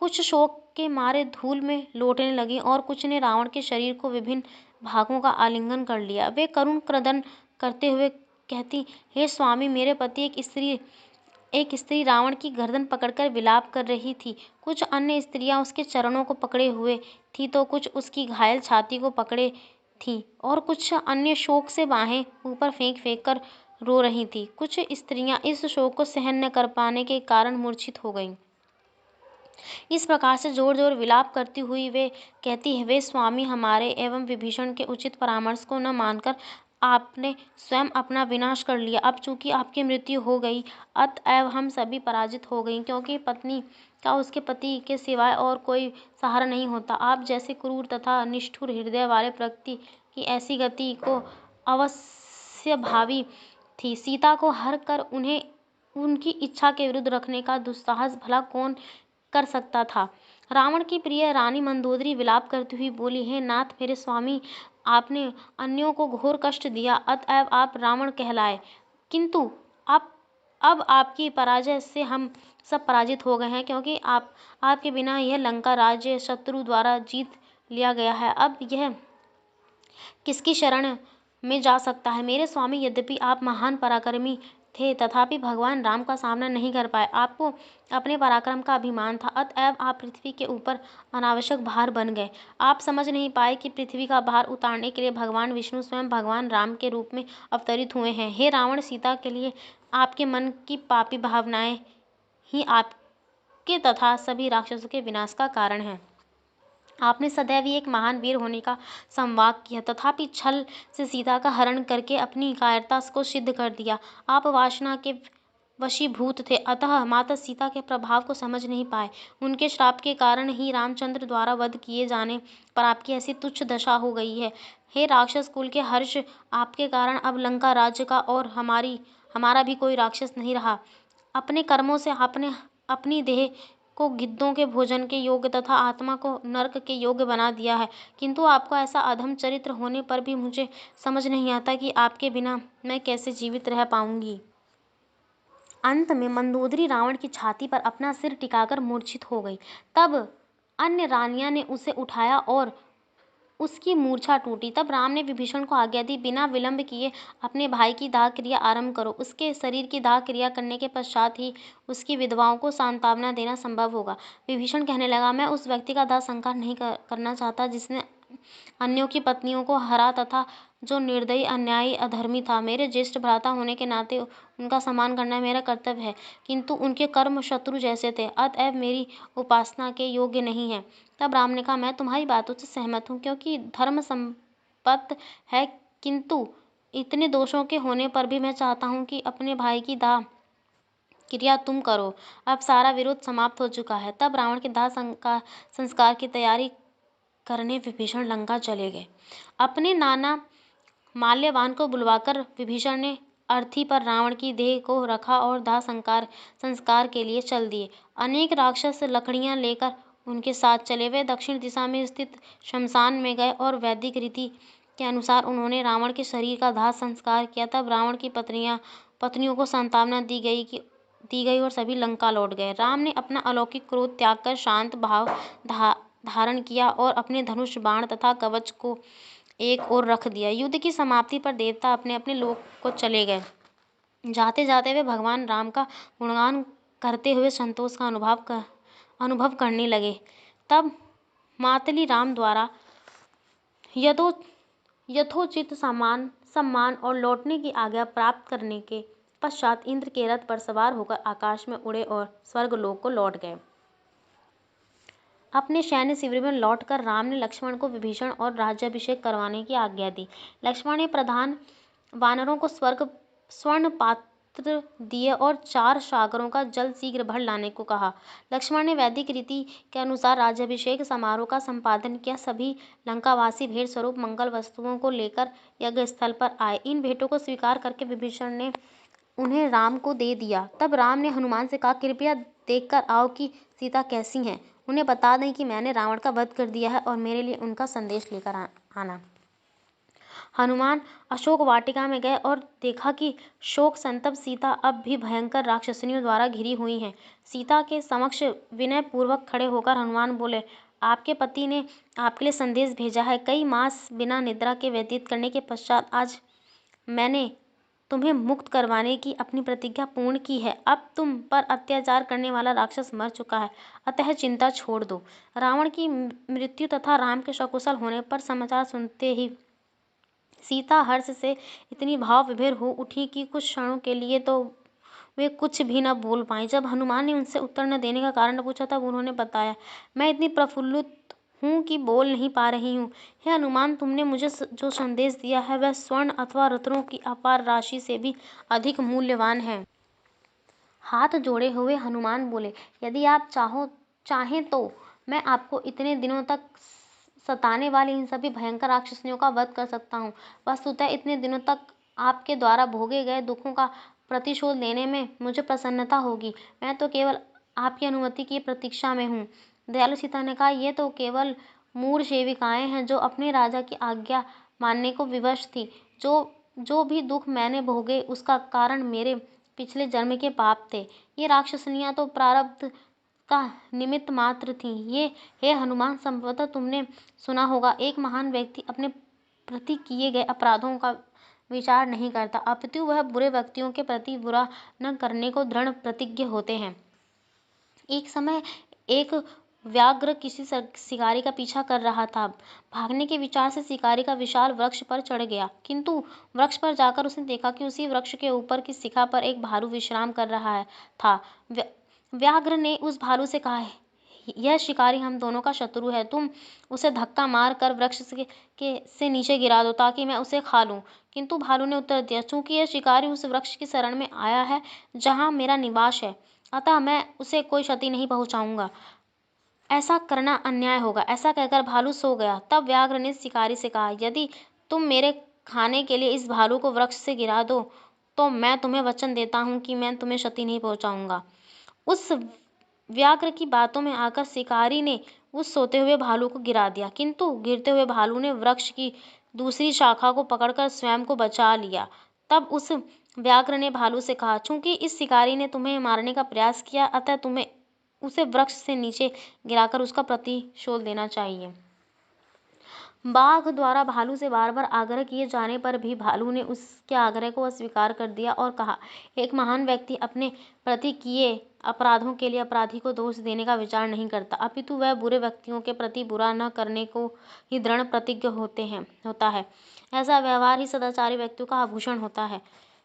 कुछ शोक के मारे धूल में लौटने लगी और कुछ ने रावण के शरीर को विभिन्न भागों का आलिंगन कर लिया। वे करुण क्रंदन करते हुए कहती, हे स्वामी, मेरे पति एक स्त्री रावण की गर्दन पकड़कर विलाप कर रही थी। कुछ अन्य स्त्रियां उसके चरणों को पकड़े हुए थी तो कुछ उसकी घायल छाती को पकड़े थी और कुछ अन्य शोक से बाहें ऊपर फेंक कर रो रही थी। कुछ स्त्रियां इस शोक को सहन न कर पाने के कारण मूर्छित हो गईं। इस प्रकार से जोर जोर विलाप करती हुई वे कहती है, वे स्वामी, हमारे एवं विभीषण के उचित परामर्श को न मानकर आपने स्वयं अपना विनाश कर लिया। अब चूंकि आपकी मृत्यु हो गई, अतएव हम सभी पराजित हो गई, क्योंकि पत्नी का उसके पति के सिवाय और कोई सहारा नहीं होता। आप जैसे क्रूर तथा निष्ठुर हृदय वाले व्यक्ति की ऐसी गति को अवश्य भावी थी। सीता को हर कर उन्हें उनकी इच्छा के विरुद्ध रखने का दुस्साहस भला कौन कर सकता था। रावण की प्रिय रानी मंदोदरी विलाप करती हुई बोली, हे नाथ, मेरे स्वामी, आपने अन्यों को घोर कष्ट दिया, अतएव आप रावण कहलाए, किंतु अब आपकी पराजय से हम सब पराजित हो गए हैं, क्योंकि आपके बिना यह लंका राज्य शत्रु द्वारा जीत लिया गया है। अब यह किसकी शरण में जा सकता है। मेरे स्वामी, यद्यपि आप महान पराक्रमी थे, तथापि भगवान राम का सामना नहीं कर पाए। आपको अपने पराक्रम का अभिमान था, अतएव आप पृथ्वी के ऊपर अनावश्यक भार बन गए। आप समझ नहीं पाए कि पृथ्वी का भार उतारने के लिए भगवान विष्णु स्वयं भगवान राम के रूप में अवतरित हुए हैं। हे रावण, सीता के लिए आपके मन की पापी भावनाएं ही आपके तथा सभी राक्षसों के विनाश का कारण है। आपने सदैव ही एक महान वीर होने का संवाद किया, तथापि छल से सीता का हरण करके अपनी कायरता को सिद्ध कर दिया। आप वासना के वशीभूत थे, अतः माता सीता के प्रभाव को समझ नहीं पाए। उनके श्राप के कारण ही रामचंद्र द्वारा वध किए जाने पर आपकी ऐसी तुच्छ दशा हो गई है। हे राक्षस कुल के हर्ष, आपके कारण अब लंका राज्य का और हमारा भी कोई राक्षस नहीं रहा। अपने कर्मों से आपने अपनी देह को गिद्धों के भोजन के योग्य तथा आत्मा को नरक के योग्य बना दिया है, किंतु आपको ऐसा अधम चरित्र होने पर भी मुझे समझ नहीं आता कि आपके बिना मैं कैसे जीवित रह पाऊंगी। अंत में मंदोदरी रावण की छाती पर अपना सिर टिकाकर मूर्छित हो गई। तब अन्य रानियां ने उसे उठाया और उसकी मूर्छा टूटी। तब राम ने विभीषण को आज्ञा दी, बिना विलंब किए अपने भाई की दाह क्रिया आरंभ करो। उसके शरीर की दाह क्रिया करने के पश्चात ही उसकी विधवाओं को सांत्वना देना संभव होगा। विभीषण कहने लगा, मैं उस व्यक्ति का दाह संस्कार नहीं करना चाहता जिसने अन्यों की पत्नियों को हरा तथा जो निर्दयी, अन्यायी, अधर्मी था। मेरे ज्येष्ठ भ्राता होने के नाते उनका सम्मान करना मेरा कर्तव्य है, किंतु उनके कर्म शत्रु जैसे थे, अतएव मेरी उपासना के योग्य नहीं है। तब राम ने कहा, मैं तुम्हारी बातों से सहमत हूँ, क्योंकि धर्म संपत्त है, किंतु इतने दोषों के होने पर भी मैं चाहता हूँ कि अपने भाई की दाह क्रिया तुम करो। अब सारा विरोध समाप्त हो चुका है। तब रावण के दाह संस्कार की तैयारी करने विभीषण लंका चले गए। अपने नाना माल्यवान को बुलवाकर विभीषण ने अर्थी पर रावण की देह को रखा और दाह संस्कार के लिए चल दिए। अनेक राक्षस लकड़ियां लेकर उनके साथ चले। वे दक्षिण दिशा में स्थित शमशान में गए और वैदिक रीति के अनुसार उन्होंने रावण के शरीर का दाह संस्कार किया। तब रावण की पत्नियों को सांत्वना दी गई और सभी लंका लौट गए। राम ने अपना अलौकिक क्रोध त्याग कर शांत भाव धारण किया और अपने धनुष, बाण तथा कवच को एक ओर रख दिया। युद्ध की समाप्ति पर देवता अपने अपने लोक को चले गए। जाते जाते वे भगवान राम का गुणगान करते हुए संतोष का अनुभव करने लगे। तब मातली राम द्वारा यथो यथोचित सम्मान और लौटने की आज्ञा प्राप्त करने के पश्चात इंद्र के रथ पर सवार होकर आकाश में उड़े और स्वर्गलोक को लौट गए। अपने सैन्य शिविर में लौटकर राम ने लक्ष्मण को विभीषण और राज्याभिषेक करवाने की आज्ञा दी। लक्ष्मण ने प्रधान वानरों को स्वर्ण पात्र दिए और 4 सागरों का जल शीघ्र भर लाने को कहा। लक्ष्मण ने वैदिक रीति के अनुसार राज्याभिषेक समारोह का संपादन किया। सभी लंकावासी भेंट स्वरूप मंगल वस्तुओं को लेकर यज्ञ स्थल पर आए। इन भेंटों को स्वीकार करके विभीषण ने उन्हें राम को दे दिया। तब राम ने हनुमान से कहा, कृपया देखकर आओ कि सीता कैसी हैं। उन्हें बता दें कि मैंने रावण का वध कर दिया है और मेरे लिए उनका संदेश लेकर आना। हनुमान अशोक वाटिका में गए और देखा कि शोक संतप्त सीता अब भी भयंकर राक्षसनियों द्वारा घिरी हुई हैं। सीता के समक्ष विनय पूर्वक खड़े होकर हनुमान बोले, आपके पति ने आपके लिए संदेश भेजा है। कई मास बिना निद्रा के व्यतीत करने के पश्चात आज मैंने तुम्हें मुक्त करवाने की अपनी प्रतिज्ञा पूर्ण की है। अब तुम पर अत्याचार करने वाला राक्षस मर चुका है, अतः चिंता छोड़ दो। रावण की मृत्यु तथा राम के सकुशल होने पर समाचार सुनते ही सीता हर्ष से इतनी भाव विभोर हो उठी कि कुछ क्षणों के लिए तो वे कुछ भी न बोल पाई। जब हनुमान ने उनसे उत्तर न देने का कारण पूछा तब उन्होंने बताया, मैं इतनी प्रफुल्लित हूँ कि बोल नहीं पा रही हूँ। हे हनुमान, तुमने मुझे जो संदेश दिया है वह स्वर्ण अथवा रत्नों की अपार राशि से भी अधिक मूल्यवान है। हाथ जोड़े हुए हनुमान बोले, यदि आप चाहें तो मैं आपको इतने दिनों तक सताने वाले इन सभी भयंकर राक्षसनियों का वध कर सकता हूँ। वस्तुतः इतने दिनों तक आपके द्वारा भोगे गए दुखों का प्रतिशोध लेने में मुझे प्रसन्नता होगी। मैं तो केवल आपकी अनुमति की प्रतीक्षा में हूँ। दयालु सीता ने कहा, ये तो केवल मूढ़ सेविकाएं हैं जो अपने राजा की आज्ञा मानने को विवश थी। जो भी दुख मैंने भोगे उसका कारण मेरे पिछले जन्म के पाप थे। ये राक्षसनियां तो प्रारब्ध का निमित्त मात्र थी। ये हे हनुमान, संभवतः तुमने सुना होगा, एक महान व्यक्ति अपने प्रति किए गए अपराधों का विचार नहीं करता, अपितु वह बुरे व्यक्तियों के प्रति बुरा न करने को दृढ़ प्रतिज्ञ होते हैं। एक समय एक व्याघ्र किसी शिकारी का पीछा कर रहा था। भागने के विचार से शिकारी का विशाल वृक्ष पर चढ़ गया, किंतु वृक्ष पर जाकर उसने देखा कि उसी वृक्ष के ऊपर की शिखा पर एक भालू विश्राम कर रहा था। व्याघ्र ने उस भालू से कहा, यह शिकारी हम दोनों का शत्रु है, तुम उसे धक्का मार कर वृक्ष से नीचे गिरा दो ताकि मैं उसे खा लूं। किंतु भालू ने उत्तर दिया, चूंकि यह शिकारी उस वृक्ष की शरण में आया है जहां मेरा निवास है, अतः मैं उसे कोई क्षति नहीं पहुंचाऊंगा। ऐसा करना अन्याय होगा। ऐसा कहकर भालू सो गया। तब व्याघ्र ने शिकारी से कहा, यदि तुम मेरे खाने के लिए इस भालू को वृक्ष से गिरा दो तो मैं तुम्हें वचन देता हूँ कि मैं तुम्हें क्षति नहीं पहुंचाऊंगा। उस व्याघ्र की बातों में आकर शिकारी ने उस सोते हुए भालू को गिरा दिया, किंतु गिरते हुए भालू ने वृक्ष की दूसरी शाखा को पकड़कर स्वयं को बचा लिया। तब उस व्याघ्र ने भालू से कहा, चूंकि इस शिकारी ने तुम्हें मारने का प्रयास किया, अतः तुम्हें उसे वृक्ष से नीचे गिराकर उसका प्रतिशोध लेना चाहिए। बाघ द्वारा भालू से बार बार आग्रह किए जाने पर भी भालू ने उसके आग्रह को अस्वीकार कर दिया और कहा, एक महान व्यक्ति अपने प्रति किए अपराधों के लिए अपराधी को दोष देने का विचार नहीं करता, अपितु वह बुरे व्यक्तियों के प्रति बुरा न करने को ही दृढ़ प्रतिज्ञ होता है। ऐसा व्यवहार ही सदाचारी व्यक्तियों का आभूषण होता है।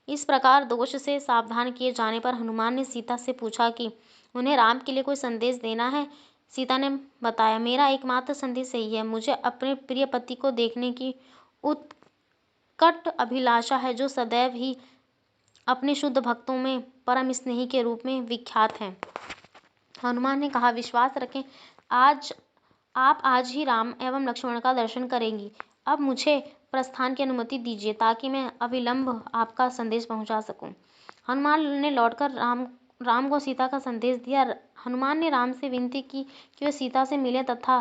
इस प्रकार दोष से सावधान किए जाने पर हनुमान ने सीता से पूछा कि उन्हें राम के लिए कोई संदेश देना है। सीता ने बताया, मेरा एकमात्र संदेश यही है, मुझे अपने प्रिय पति को देखने की उत्कट अभिलाषा है, जो सदैव ही अपने शुद्ध भक्तों में परम स्नेही के रूप में विख्यात हैं। हनुमान ने कहा, विश्वास रखें, आप आज ही राम एवं लक्ष्मण का दर्शन करेंगी। अब मुझे प्रस्थान की अनुमति दीजिए ताकि मैं अविलंब आपका संदेश पहुंचा सकूं। हनुमान ने लौटकर राम को सीता का संदेश दिया। हनुमान ने राम से विनती की कि वे सीता से मिले तथा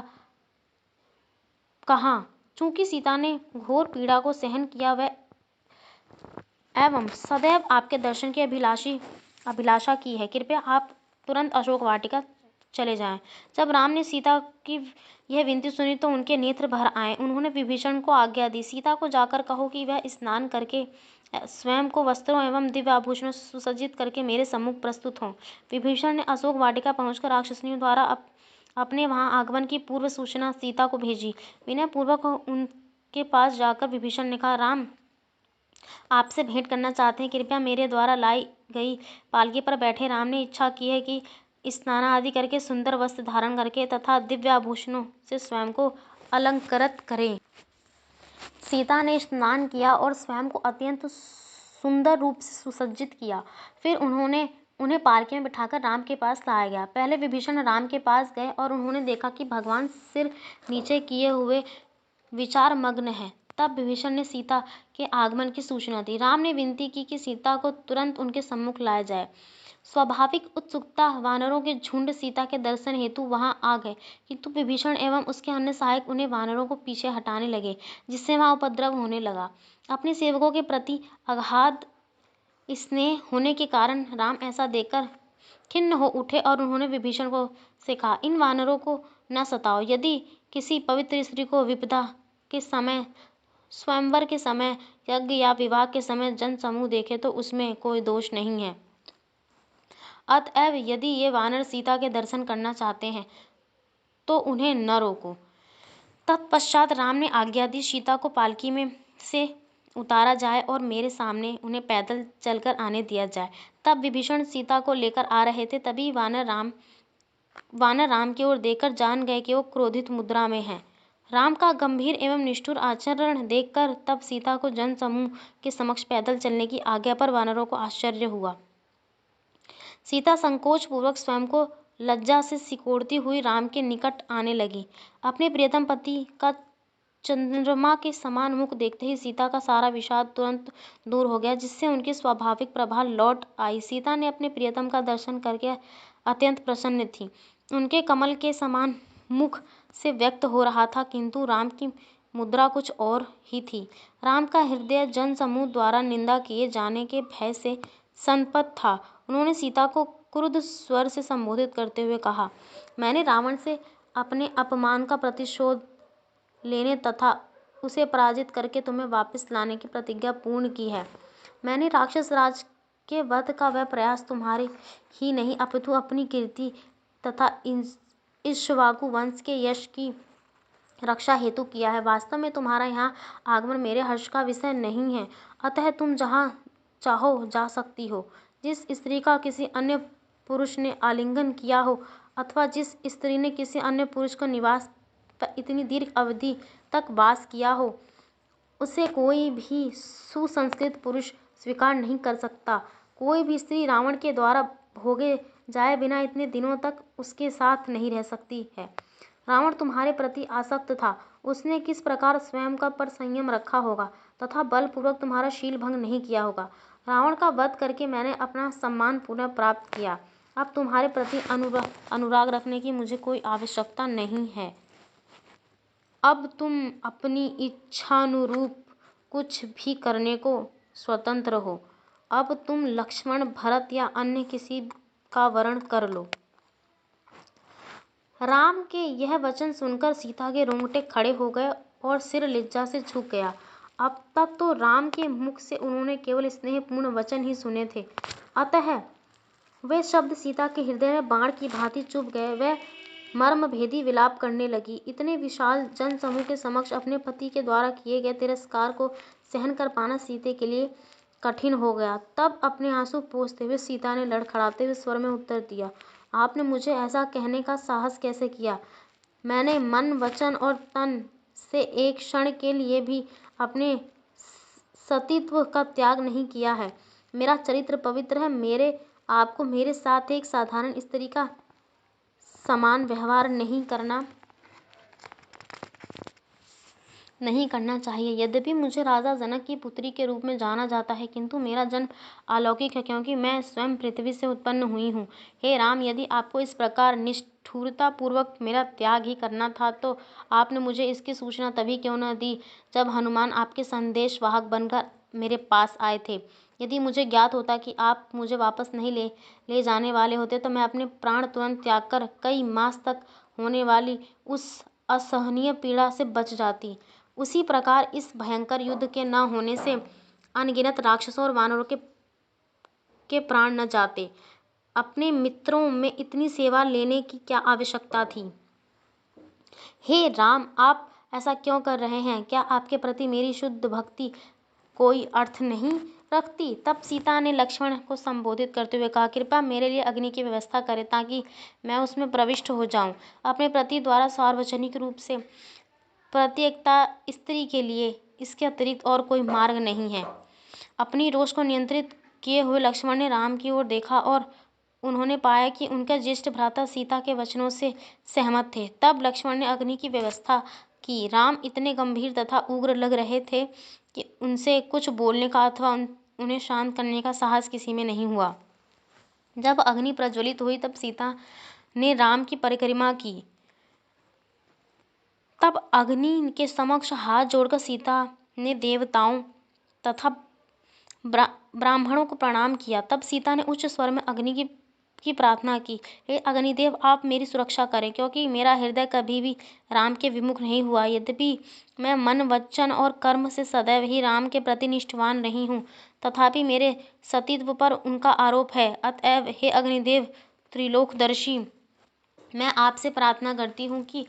कहा, चूंकि सीता ने घोर पीड़ा को सहन किया वह एवं सदैव आपके दर्शन की अभिलाषा की है, कृपया आप तुरंत अशोक वाटिका चले जाएं। जब राम ने सीता की यह विनती सुनी तो उनके नेत्र भर आए। उन्होंने विभीषण को आज्ञा दी, सीता को जाकर कहो कि वह स्नान करके स्वयं को वस्त्रों एवं दिव्य आभूषणों से सुसज्जित करके मेरे सम्मुख प्रस्तुत हों। विभीषण ने अशोक वाटिका पहुंचकर राक्षसनियों द्वारा अपने वहां आगमन की पूर्व सूचना सीता को भेजी। विनय पूर्वक उनके पास जाकर विभीषण ने कहा, राम आपसे भेंट करना चाहते हैं, कृपया मेरे द्वारा लाई गई पालकी पर बैठे। राम ने इच्छा की है कि स्नान आदि करके सुंदर वस्त्र धारण करके तथा दिव्य आभूषणों से स्वयं को अलंकृत करें। सीता ने स्नान किया और स्वयं को अत्यंत सुंदर रूप से सुसज्जित किया। फिर उन्हें पालकी में बिठाकर राम के पास लाया गया। पहले विभीषण राम के पास गए और उन्होंने देखा कि भगवान सिर नीचे किए हुए विचार मग्न है। तब विभीषण ने सीता के आगमन की सूचना दी। राम ने विनती की कि सीता को तुरंत उनके सम्मुख लाया जाए। स्वाभाविक उत्सुकता वानरों के झुंड सीता के दर्शन हेतु वहां आ गए, किंतु विभीषण एवं उसके अन्य सहायक उन्हें वानरों को पीछे हटाने लगे, जिससे वहां उपद्रव होने लगा। अपने सेवकों के प्रति अगाध स्नेह होने के कारण राम ऐसा देखकर खिन्न हो उठे और उन्होंने विभीषण को से कहा, इन वानरों को न सताओ। यदि किसी पवित्र स्त्री को विपदा के समय, स्वयंवर के समय, यज्ञ या विवाह के समय जन समूह देखे तो उसमें कोई दोष नहीं है। अतएव यदि ये वानर सीता के दर्शन करना चाहते हैं तो उन्हें न रोको। तत्पश्चात राम ने आज्ञा दी, सीता को पालकी में से उतारा जाए और मेरे सामने उन्हें पैदल चलकर आने दिया जाए। तब विभीषण सीता को लेकर आ रहे थे। तभी वानर राम की ओर देखकर जान गए कि वो क्रोधित मुद्रा में हैं। राम का गंभीर एवं निष्ठुर आचरण देखकर तब सीता को जन समूह के समक्ष पैदल चलने की आज्ञा पर वानरों को आश्चर्य हुआ। सीता संकोच पूर्वक स्वयं को लज्जा से सिकोड़ती हुई राम के निकट आने लगी। अपने प्रियतम पति का चंद्रमा के समान मुख देखते ही सीता का सारा विषाद तुरंत दूर हो गया, जिससे उनकी स्वाभाविक प्रभा लौट आई। सीता ने अपने प्रियतम का दर्शन करके अत्यंत प्रसन्न थी। उनके कमल के समान मुख से व्यक्त हो रहा था, किंतु राम की मुद्रा कुछ और ही थी। राम का हृदय जन समूह द्वारा निंदा किए जाने के भय से संतप्त था। उन्होंने सीता को क्रुद्ध स्वर से संबोधित करते हुए कहा, मैंने रावण से अपने अपमान का प्रतिशोध लेने तथा उसे पराजित करके तुम्हें वापस लाने की प्रतिज्ञा पूर्ण की है। मैंने राक्षस राज के वध का वह प्रयास तुम्हारे ही नहीं अपितु अपनी कीर्ति तथा इक्ष्वाकु वंश के यश की रक्षा हेतु किया है। वास्तव में तुम्हारा यहाँ आगमन मेरे हर्ष का विषय नहीं है, अतः तुम जहाँ चाहो जा सकती हो। जिस स्त्री का किसी अन्य पुरुष ने आलिंगन किया हो अथवा जिस स्त्री ने किसी अन्य पुरुष का निवास पर इतनी दीर्घ अवधि तक वास किया हो, उसे कोई भी सुसंस्कृत पुरुष स्वीकार नहीं कर सकता। कोई भी स्त्री रावण के द्वारा भोगे जाए बिना इतने दिनों तक उसके साथ नहीं रह सकती है। रावण तुम्हारे प्रति आसक्त था। उसने किस प्रकार स्वयं का पर संयम रखा होगा तथा बलपूर्वक तुम्हारा शील भंग नहीं किया होगा। रावण का वध करके मैंने अपना सम्मान पुनः प्राप्त किया। अब तुम्हारे प्रति अनुराग रखने की मुझे कोई आवश्यकता नहीं है। अब तुम अपनी इच्छानुरूप कुछ भी करने को स्वतंत्र हो। अब तुम लक्ष्मण, भरत या अन्य किसी का वरण कर लो। राम के यह वचन सुनकर सीता के रोंगटे खड़े हो गए और सिर लज्जा से झुक गया। अब तक तो राम के मुख से उन्होंने केवल स्नेहपूर्ण वचन ही सुने थे, अतः वे शब्द सीता के हृदय में बाण की भांति चुभ गए। वह मर्मभेदी विलाप करने लगी। इतने विशाल जन समूह के समक्ष अपने पति के द्वारा किए गए तिरस्कार को सहन कर पाना सीता के लिए कठिन हो गया। तब अपने आंसू पोंछते हुए सीता ने लड़खड़ाते हुए स्वर में उत्तर दिया, आपने मुझे ऐसा कहने का साहस कैसे किया? मैंने मन, वचन और तन से एक क्षण के लिए भी अपने सतीत्व का त्याग नहीं किया है। मेरा चरित्र पवित्र है। आपको मेरे साथ एक साधारण स्त्री का समान व्यवहार नहीं करना चाहिए। यद्यपि मुझे राजा जनक की पुत्री के रूप में जाना जाता है, किंतु मेरा जन्म अलौकिक है, क्योंकि मैं स्वयं पृथ्वी से उत्पन्न हुई हूँ। हे राम, यदि आपको इस प्रकार निष्ठुरतापूर्वक मेरा त्याग ही करना था तो आपने मुझे इसकी सूचना तभी क्यों न दी जब हनुमान आपके संदेशवाहक बनकर मेरे पास आए थे। यदि मुझे ज्ञात होता कि आप मुझे वापस नहीं ले जाने वाले होते तो मैं अपने प्राण तुरंत त्याग कर कई मास तक होने वाली उस असहनीय पीड़ा से बच जाती। उसी प्रकार इस भयंकर युद्ध के न होने से अनगिनत राक्षसों और वानरों के प्राण न जाते। अपने मित्रों में इतनी सेवा लेने की क्या आवश्यकता थी? हे राम, आप ऐसा क्यों कर रहे हैं? क्या आपके प्रति मेरी शुद्ध भक्ति कोई अर्थ नहीं रखती? तब सीता ने लक्ष्मण को संबोधित करते हुए कहा, कृपया मेरे लिए अग्नि की व्यवस्था करें ताकि मैं उसमें प्रविष्ट हो जाऊं। अपने पति द्वारा सार्वजनिक रूप से प्रत्येकता स्त्री के लिए इसके अतिरिक्त और कोई मार्ग नहीं है। अपनी रोष को नियंत्रित किए हुए लक्ष्मण ने राम की ओर देखा और उन्होंने पाया कि उनका ज्येष्ठ भ्राता सीता के वचनों से सहमत थे। तब लक्ष्मण ने अग्नि की व्यवस्था की। राम इतने गंभीर तथा उग्र लग रहे थे कि उनसे कुछ बोलने का अथवा उन्हें शांत करने का साहस किसी में नहीं हुआ। जब अग्नि प्रज्वलित हुई तब सीता ने राम की परिक्रमा की। तब अग्नि के समक्ष हाथ जोड़कर सीता ने देवताओं तथा ब्राह्मणों को प्रणाम किया। तब सीता ने उच्च स्वर में अग्नि की प्रार्थना की, हे अग्निदेव, आप मेरी सुरक्षा करें, क्योंकि मेरा हृदय कभी भी राम के विमुख नहीं हुआ। यद्यपि मैं मन, वचन और कर्म से सदैव ही राम के प्रति निष्ठावान रही हूँ, तथापि मेरे सतीत्व पर उनका आरोप है। अतएव हे अग्निदेव त्रिलोकदर्शी, मैं आपसे प्रार्थना करती हूँ कि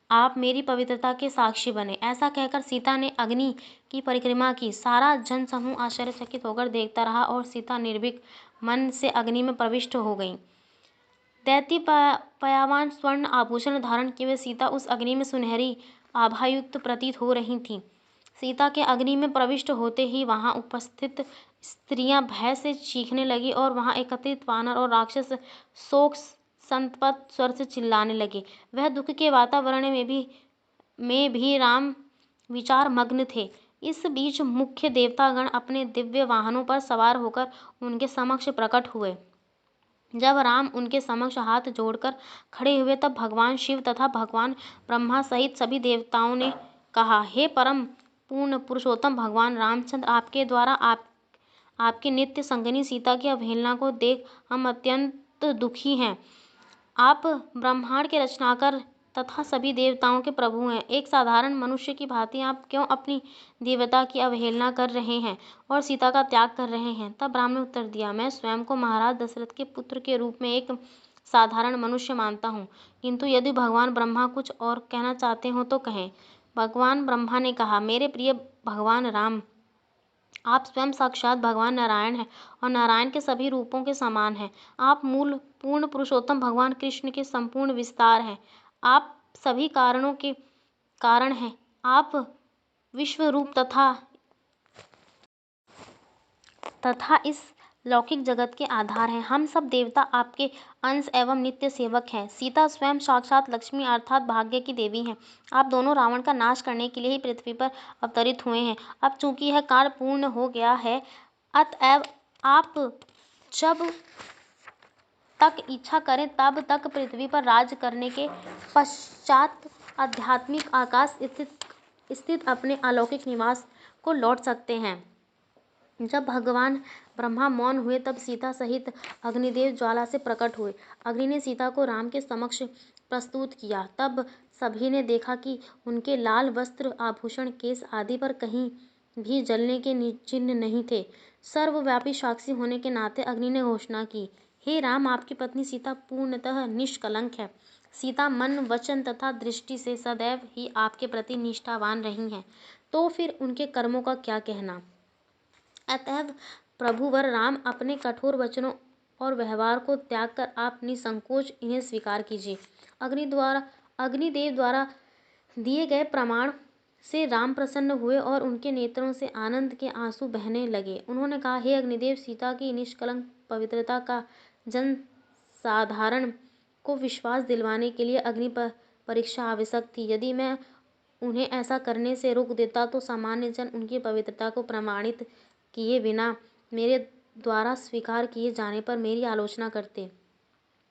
आप मेरी पवित्रता के साक्षी बने। ऐसा कहकर सीता ने अग्नि की परिक्रमा की। सारा जनसमूह आश्चर्यचकित होकर देखता रहा और सीता निर्भीक मन से अग्नि में प्रविष्ट हो गई। दैत्यपयावान स्वर्ण आभूषण धारण किए हुए सीता उस अग्नि में सुनहरी आभायुक्त प्रतीत हो रही थी। सीता के अग्नि में प्रविष्ट होते ही वहां उपस्थित स्त्रियां भय से चीखने लगी और वहां एकत्रित वानर और राक्षस शोक संतप्त स्वर से चिल्लाने लगे। वह दुख के वातावरण में भी राम विचार मग्न थे। इस बीच मुख्य देवतागण अपने दिव्य वाहनों पर सवार होकर उनके समक्ष प्रकट हुए। जब राम उनके समक्ष हाथ जोड़कर खड़े हुए तब भगवान शिव तथा भगवान ब्रह्मा सहित सभी देवताओं ने कहा, हे परम पूर्ण पुरुषोत्तम भगवान रामचंद्र, आपके द्वारा आपकी नित्य संगिनी सीता की अवहेलना को देख हम अत्यंत दुखी हैं। आप ब्रह्मांड के रचनाकार तथा सभी देवताओं के प्रभु हैं। एक साधारण मनुष्य की भांति आप क्यों अपनी देवता की अवहेलना कर रहे हैं और सीता का त्याग कर रहे हैं? तब राम ने उत्तर दिया, मैं स्वयं को महाराज दशरथ के पुत्र के रूप में एक साधारण मनुष्य मानता हूँ, किंतु यदि भगवान ब्रह्मा कुछ और कहना चाहते हो तो कहें। भगवान ब्रह्मा ने कहा, मेरे प्रिय भगवान राम, आप स्वयं साक्षात भगवान नारायण हैं और नारायण के सभी रूपों के समान हैं। आप मूल पूर्ण पुरुषोत्तम भगवान कृष्ण के संपूर्ण विस्तार हैं। आप सभी कारणों के कारण हैं। आप विश्व रूप तथा इस लौकिक जगत के आधार हैं। हम सब देवता आपके अंश एवं नित्य सेवक हैं। सीता स्वयं साक्षात लक्ष्मी अर्थात भाग्य की देवी हैं। आप दोनों रावण का नाश करने के लिए ही पृथ्वी पर अवतरित हुए हैं। अब चूंकि यह कार्य पूर्ण हो गया है, अतएव आप जब तक इच्छा करें तब तक पृथ्वी पर राज करने के पश्चात आध्यात्मिक आकाश स्थित अपने अलौकिक निवास को लौट सकते हैं। जब भगवान ब्रह्मा मौन हुए तब सीता सहित अग्निदेव ज्वाला से प्रकट हुए। अग्नि ने सीता को राम के समक्ष प्रस्तुत किया। तब सभी ने देखा कि उनके लाल वस्त्र, आभूषण, केश आदि पर कहीं भी जलने के चिन्ह नहीं थे। सर्वव्यापी साक्षी होने के नाते अग्नि ने घोषणा की, हे राम, आपकी पत्नी सीता पूर्णतः निष्कलंक है। सीता मन, वचन तथा दृष्टि से सदैव ही आपके प्रति निष्ठावान रही हैं, तो फिर उनके कर्मों का क्या कहना। अतएव प्रभुवर राम, अपने कठोर वचनों और व्यवहार को त्याग कर आप निसंकोच इन्हें स्वीकार कीजिए। अग्निदेव द्वारा दिए गए प्रमाण से राम प्रसन्न हुए और उनके नेत्रों से आनंद के आंसू बहने लगे। उन्होंने कहा, हे अग्निदेव, सीता की निष्कलंक पवित्रता का जन साधारण को विश्वास दिलवाने के लिए अग्नि पर परीक्षा आवश्यक थी। यदि मैं उन्हें ऐसा करने से रोक देता तो सामान्य जन उनकी पवित्रता को प्रमाणित किए बिना मेरे द्वारा स्वीकार किए जाने पर मेरी आलोचना करते।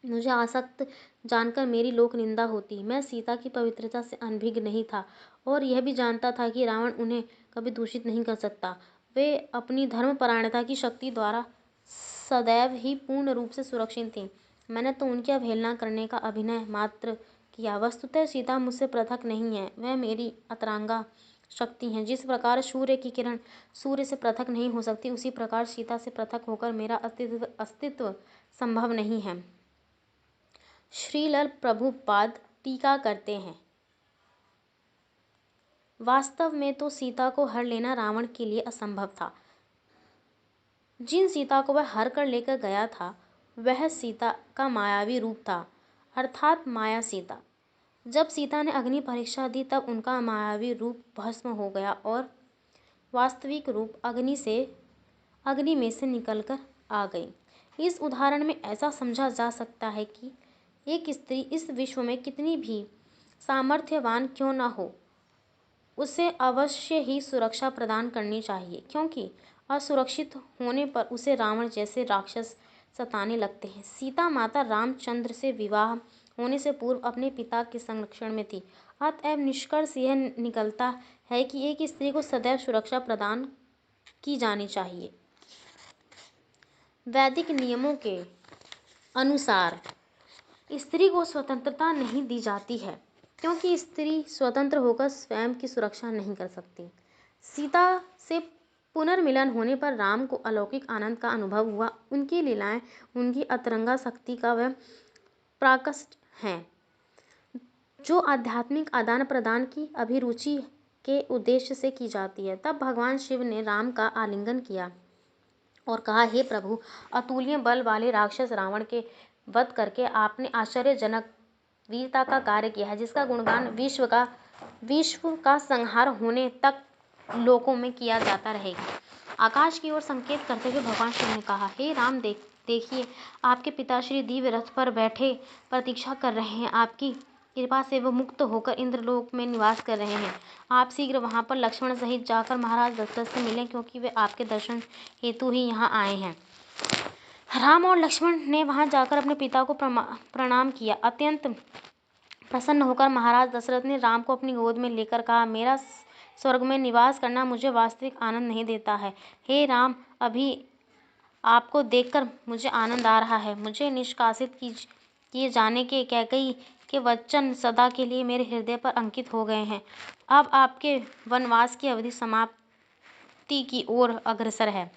मुझे आसक्त जानकर मेरी लोक निंदा होती। मैं सीता की पवित्रता से अनभिज्ञ नहीं था और यह भी जानता था कि रावण उन्हें कभी दूषित नहीं कर सकता। वे अपनी धर्मपरायणता की शक्ति द्वारा सदैव ही पूर्ण रूप से सुरक्षित थीं। मैंने तो उनकी अवहेलना करने का अभिनय मात्र किया। वस्तुतः सीता मुझसे पृथक नहीं है। वह मेरी अंतरंगा शक्ति हैं। जिस प्रकार सूर्य की किरण सूर्य से पृथक नहीं हो सकती, उसी प्रकार सीता से पृथक होकर मेरा अस्तित्व संभव नहीं है। श्रील प्रभुपाद टीका करते हैं, वास्तव में तो सीता को हर लेना रावण के लिए असंभव था। जिन सीता को वह हर कर लेकर गया था वह सीता का मायावी रूप था, अर्थात माया सीता। जब सीता ने अग्नि परीक्षा दी तब उनका मायावी रूप भस्म हो गया और वास्तविक रूप अग्नि में से निकलकर आ गई। इस उदाहरण में ऐसा समझा जा सकता है कि एक स्त्री इस विश्व में कितनी भी सामर्थ्यवान क्यों न हो, उसे अवश्य ही सुरक्षा प्रदान करनी चाहिए, क्योंकि असुरक्षित होने पर उसे रावण जैसे राक्षस सताने लगते हैं। सीता माता रामचंद्र से विवाह होने से पूर्व अपने पिता के संरक्षण में थी। अतएव निष्कर्ष यह निकलता है कि एक स्त्री को सदैव सुरक्षा प्रदान की जानी चाहिए। वैदिक नियमों के अनुसार स्त्री को स्वतंत्रता नहीं दी जाती है, क्योंकि स्त्री स्वतंत्र होकर स्वयं की सुरक्षा नहीं कर सकती। सीता से पुनर्मिलन होने पर राम को अलौकिक आनंद का अनुभव हुआ। उनकी लीलाएं उनकी अतरंगा शक्ति का वह प्राकट्य हैं जो आध्यात्मिक आदान प्रदान की अभिरुचि के उद्देश्य से की जाती है। तब भगवान शिव ने राम का आलिंगन किया और कहा, हे प्रभु, अतुल्य बल वाले राक्षस रावण के वध करके आपने आश्चर्यजनक वीरता का कार्य किया है, जिसका गुणगान विश्व का संहार होने तक लोकों में किया जाता रहेगा। आकाश की ओर संकेत करते हुए भगवान शिव ने कहा, हे राम, देखिए आपके पिताश्री दिव्य रथ पर बैठे प्रतीक्षा कर रहे हैं। आपकी कृपा से वो मुक्त होकर इंद्रलोक में निवास कर रहे हैं। आप शीघ्र वहां पर लक्ष्मण सहित जाकर महाराज दशरथ से मिलें, क्योंकि वे आपके दर्शन हेतु ही यहाँ आए हैं। राम और लक्ष्मण ने वहां जाकर अपने पिता को प्रणाम किया। अत्यंत प्रसन्न होकर महाराज दशरथ ने राम को अपनी गोद में लेकर कहा, मेरा स्वर्ग में निवास करना मुझे वास्तविक आनंद नहीं देता है। हे राम, अभी आपको देखकर मुझे आनंद आ रहा है। मुझे निष्कासित किए जाने के कैकेयी के वचन सदा के लिए मेरे हृदय पर अंकित हो गए हैं। अब आपके वनवास की अवधि समाप्ति की ओर अग्रसर है,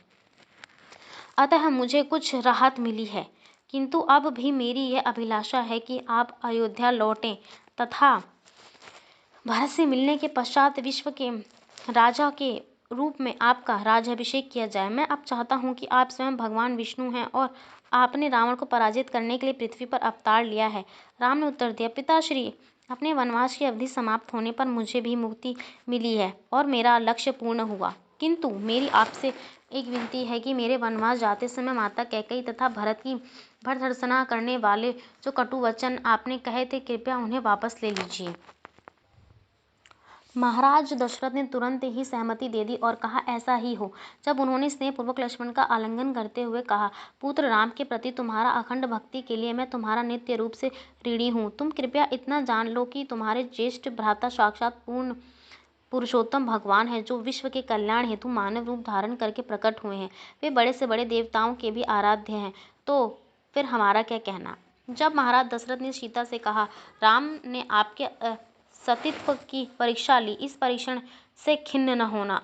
अतः मुझे कुछ राहत मिली है, किंतु अब भी मेरी यह अभिलाषा है कि आप अयोध्या लौटें तथा भरत से मिलने के पश्चात विश्व के राजा के रूप में आपका राज्याभिषेक किया जाए। मैं अब चाहता हूँ कि आप स्वयं भगवान विष्णु हैं और आपने रावण को पराजित करने के लिए पृथ्वी पर अवतार लिया है। राम ने उत्तर दिया, पिताश्री, अपने वनवास की अवधि समाप्त होने पर मुझे भी मुक्ति मिली है और मेरा लक्ष्य पूर्ण हुआ, किंतु मेरी आपसे एक विनती है कि मेरे वनवास जाते समय माता कैकेयी तथा भरत की भर्त्सना करने वाले जो कटु वचन आपने कहे थे, कृपया उन्हें वापस ले लीजिए। महाराज दशरथ ने तुरंत ही सहमति दे दी और कहा, ऐसा ही हो। जब उन्होंने स्नेहपूर्वक लक्ष्मण का आलिंगन करते हुए कहा, पुत्र राम के प्रति तुम्हारा अखंड भक्ति के लिए मैं तुम्हारा नित्य रूप से ऋणी हूँ। तुम कृपया इतना जान लो कि तुम्हारे ज्येष्ठ भ्राता साक्षात पूर्ण पुरुषोत्तम भगवान है, जो विश्व के कल्याण हेतु मानव रूप धारण करके प्रकट हुए हैं। वे बड़े से बड़े देवताओं के भी आराध्य हैं, तो फिर हमारा क्या कहना। जब महाराज दशरथ ने सीता से कहा, राम ने आपके सतीत्व की परीक्षा ली, इस परीक्षण से खिन्न न होना।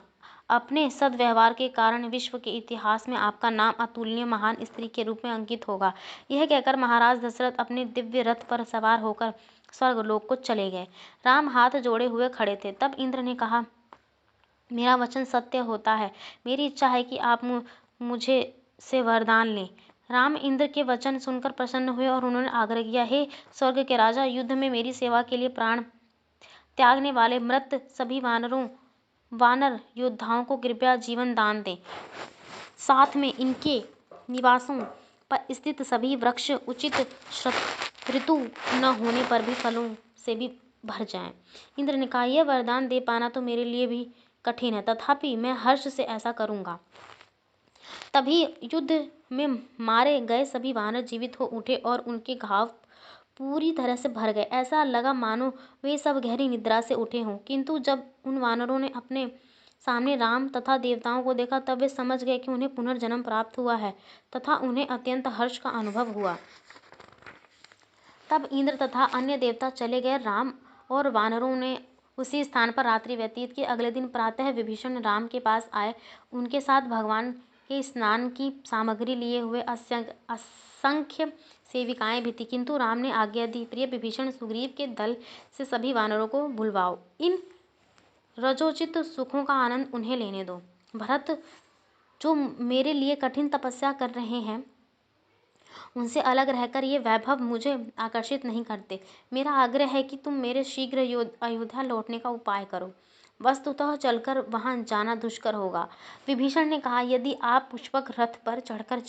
अपने सद्व्यवहार के कारण विश्व के इतिहास में आपका नाम अतुलनीय महान स्त्री के रूप में अंकित होगा। यह कहकर महाराज दशरथ अपने दिव्य रथ पर सवार होकर स्वर्गलोक को चले गए। राम हाथ जोड़े हुए खड़े थे। तब इंद्र ने कहा, मेरा वचन सत्य होता है। मेरी इच्छा है कि आप मुझे से वरदान लें। राम इंद्र के वचन सुनकर प्रसन्न हुए और उन्होंने आग्रह किया, हे स्वर्ग के राजा, युद्ध में मेरी सेवा के लिए प्राण त्यागने वाले मृत सभी वानर योद्धाओं को कृपया जीवन दान दें। साथ में इनके निवासों पर स्थित सभी वृक्ष उचित ऋतु न होने पर भी फलों से भी भर जाएं। इंद्र ने कहा, यह वरदान दे पाना तो मेरे लिए भी कठिन है, तथापि मैं हर्ष से ऐसा करूंगा। तभी युद्ध में मारे गए सभी वानर जीवित हो उठे और उनके घाव पूरी तरह से भर गए। ऐसा लगा मानो वे सब गहरी निद्रा से उठे हों। किंतु जब उन वानरों ने अपने सामने राम तथा देवताओं को देखा, तब वे समझ गए कि उन्हें पुनर्जन्म प्राप्त हुआ है तथा उन्हें अत्यंत हर्ष का अनुभव हुआ। तब इंद्र तथा अन्य देवता चले गए। राम और वानरों ने उसी स्थान पर रात्रि व्यतीत की। अगले दिन प्रातः विभीषण राम के पास आए। उनके साथ भगवान के स्नान की सामग्री लिए हुए असंख्य सेविकाएं भी थी, किंतु राम ने आज्ञा दी, प्रिय विभीषण, सुग्रीव के दल से सभी वानरों को भुलवाओ, इन रजोचित सुखों का आनंद उन्हें लेने दो। भरत जो मेरे लिए कठिन तपस्या कर रहे हैं, उनसे अलग रहकर ये वैभव मुझे आकर्षित नहीं करते। मेरा आग्रह है कि तुम मेरे शीघ्र अयोध्या लौटने का उपाय करो। वस्तुतः चलकर वहां जाना दुष्कर होगा। विभीषण ने कहा, यदि आप पुष्पक रथ पर चढ़कर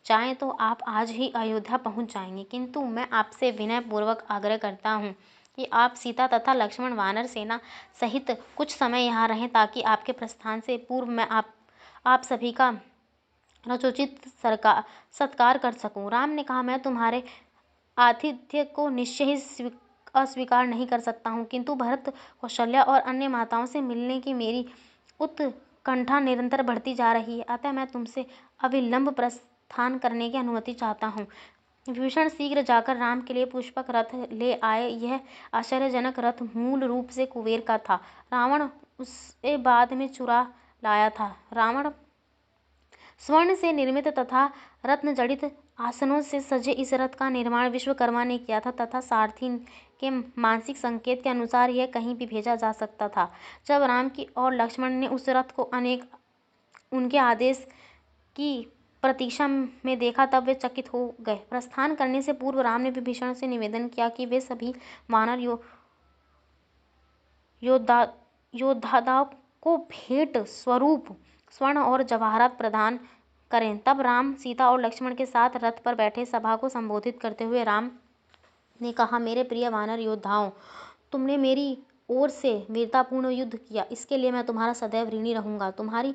चाहें तो आप आज ही अयोध्या पहुंच जाएंगे, किंतु मैं आपसे विनय पूर्वक आग्रह करता हूँ कि आप सीता तथा लक्ष्मण वानर सेना सहित कुछ समय यहाँ रहें, ताकि आपके प्रस्थान से पूर्व मैं आप सभी का रचोचित सत्कार कर सकूं। राम ने कहा, मैं तुम्हारे आतिथ्य को निश्चय ही अस्वीकार नहीं कर सकता हूँ, किंतु भरत, कौशल्या और अन्य माताओं से मिलने की मेरी उत्कंठा निरंतर बढ़ती जा रही है, अतः मैं तुमसे अविलंब प्रस्थान करने की अनुमति चाहता हूँ। विभीषण शीघ्र जाकर राम के लिए पुष्पक रथ ले आए। यह आश्चर्यजनक रथ मूल रूप से कुबेर का था। रावण उसे बाद में चुरा लाया था। रावण स्वर्ण से निर्मित तथा रत्न जड़ित आसनों से सजे इस रथ का निर्माण विश्वकर्मा ने किया था, तथा सारथी के मानसिक संकेत के अनुसार यह कहीं भी भेजा जा सकता था। जब राम की और लक्ष्मण ने उस रथ को उनके आदेश की प्रतीक्षा में देखा, तब वे चकित हो गए। प्रस्थान करने से पूर्व राम ने विभीषण से निवेदन किया कि वे सभी वानर योद्धाओं को भेंट स्वरूप स्वर्ण और जवाहरात प्रदान करें। तब राम, सीता और लक्ष्मण के साथ रथ पर बैठे सभा को संबोधित करते हुए राम ने कहा, मेरे प्रिय वानर योद्धाओं, तुमने मेरी ओर से वीरतापूर्ण युद्ध किया, इसके लिए मैं तुम्हारा सदैव ऋणी रहूंगा। तुम्हारी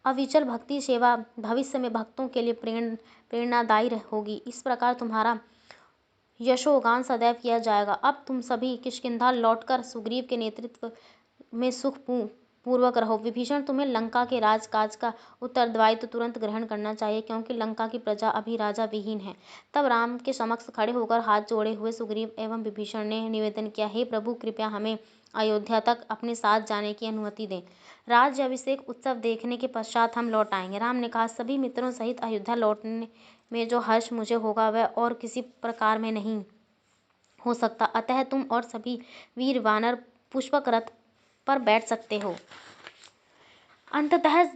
अविचल भक्ति सेवा भविष्य में भक्तों के लिए प्रेरणादायी होगी। इस प्रकार तुम्हारा यशोगान सदैव किया जाएगा। अब तुम सभी किष्किंधा लौटकर सुग्रीव के नेतृत्व में सुख पूर्वक रहो। विभीषण, तुम्हें लंका के राजकाज का उत्तरदायित्व तुरंत ग्रहण करना चाहिए, क्योंकि लंका की प्रजा अभी राजा विहीन है। तब राम के समक्ष खड़े होकर हाथ जोड़े हुए सुग्रीव एवं विभीषण ने निवेदन किया, हे प्रभु, कृपया हमें अयोध्या तक अपने साथ जाने की अनुमति दें। राज्य अभिषेक उत्सव देखने के पश्चात हम लौट आएंगे। राम ने कहा, सभी मित्रों सहित अयोध्या लौटने में जो हर्ष मुझे होगा वह और किसी प्रकार में नहीं हो सकता, अतः तुम और सभी वीर वानर पुष्पक रथ पर बैठ सकते हो। अंततः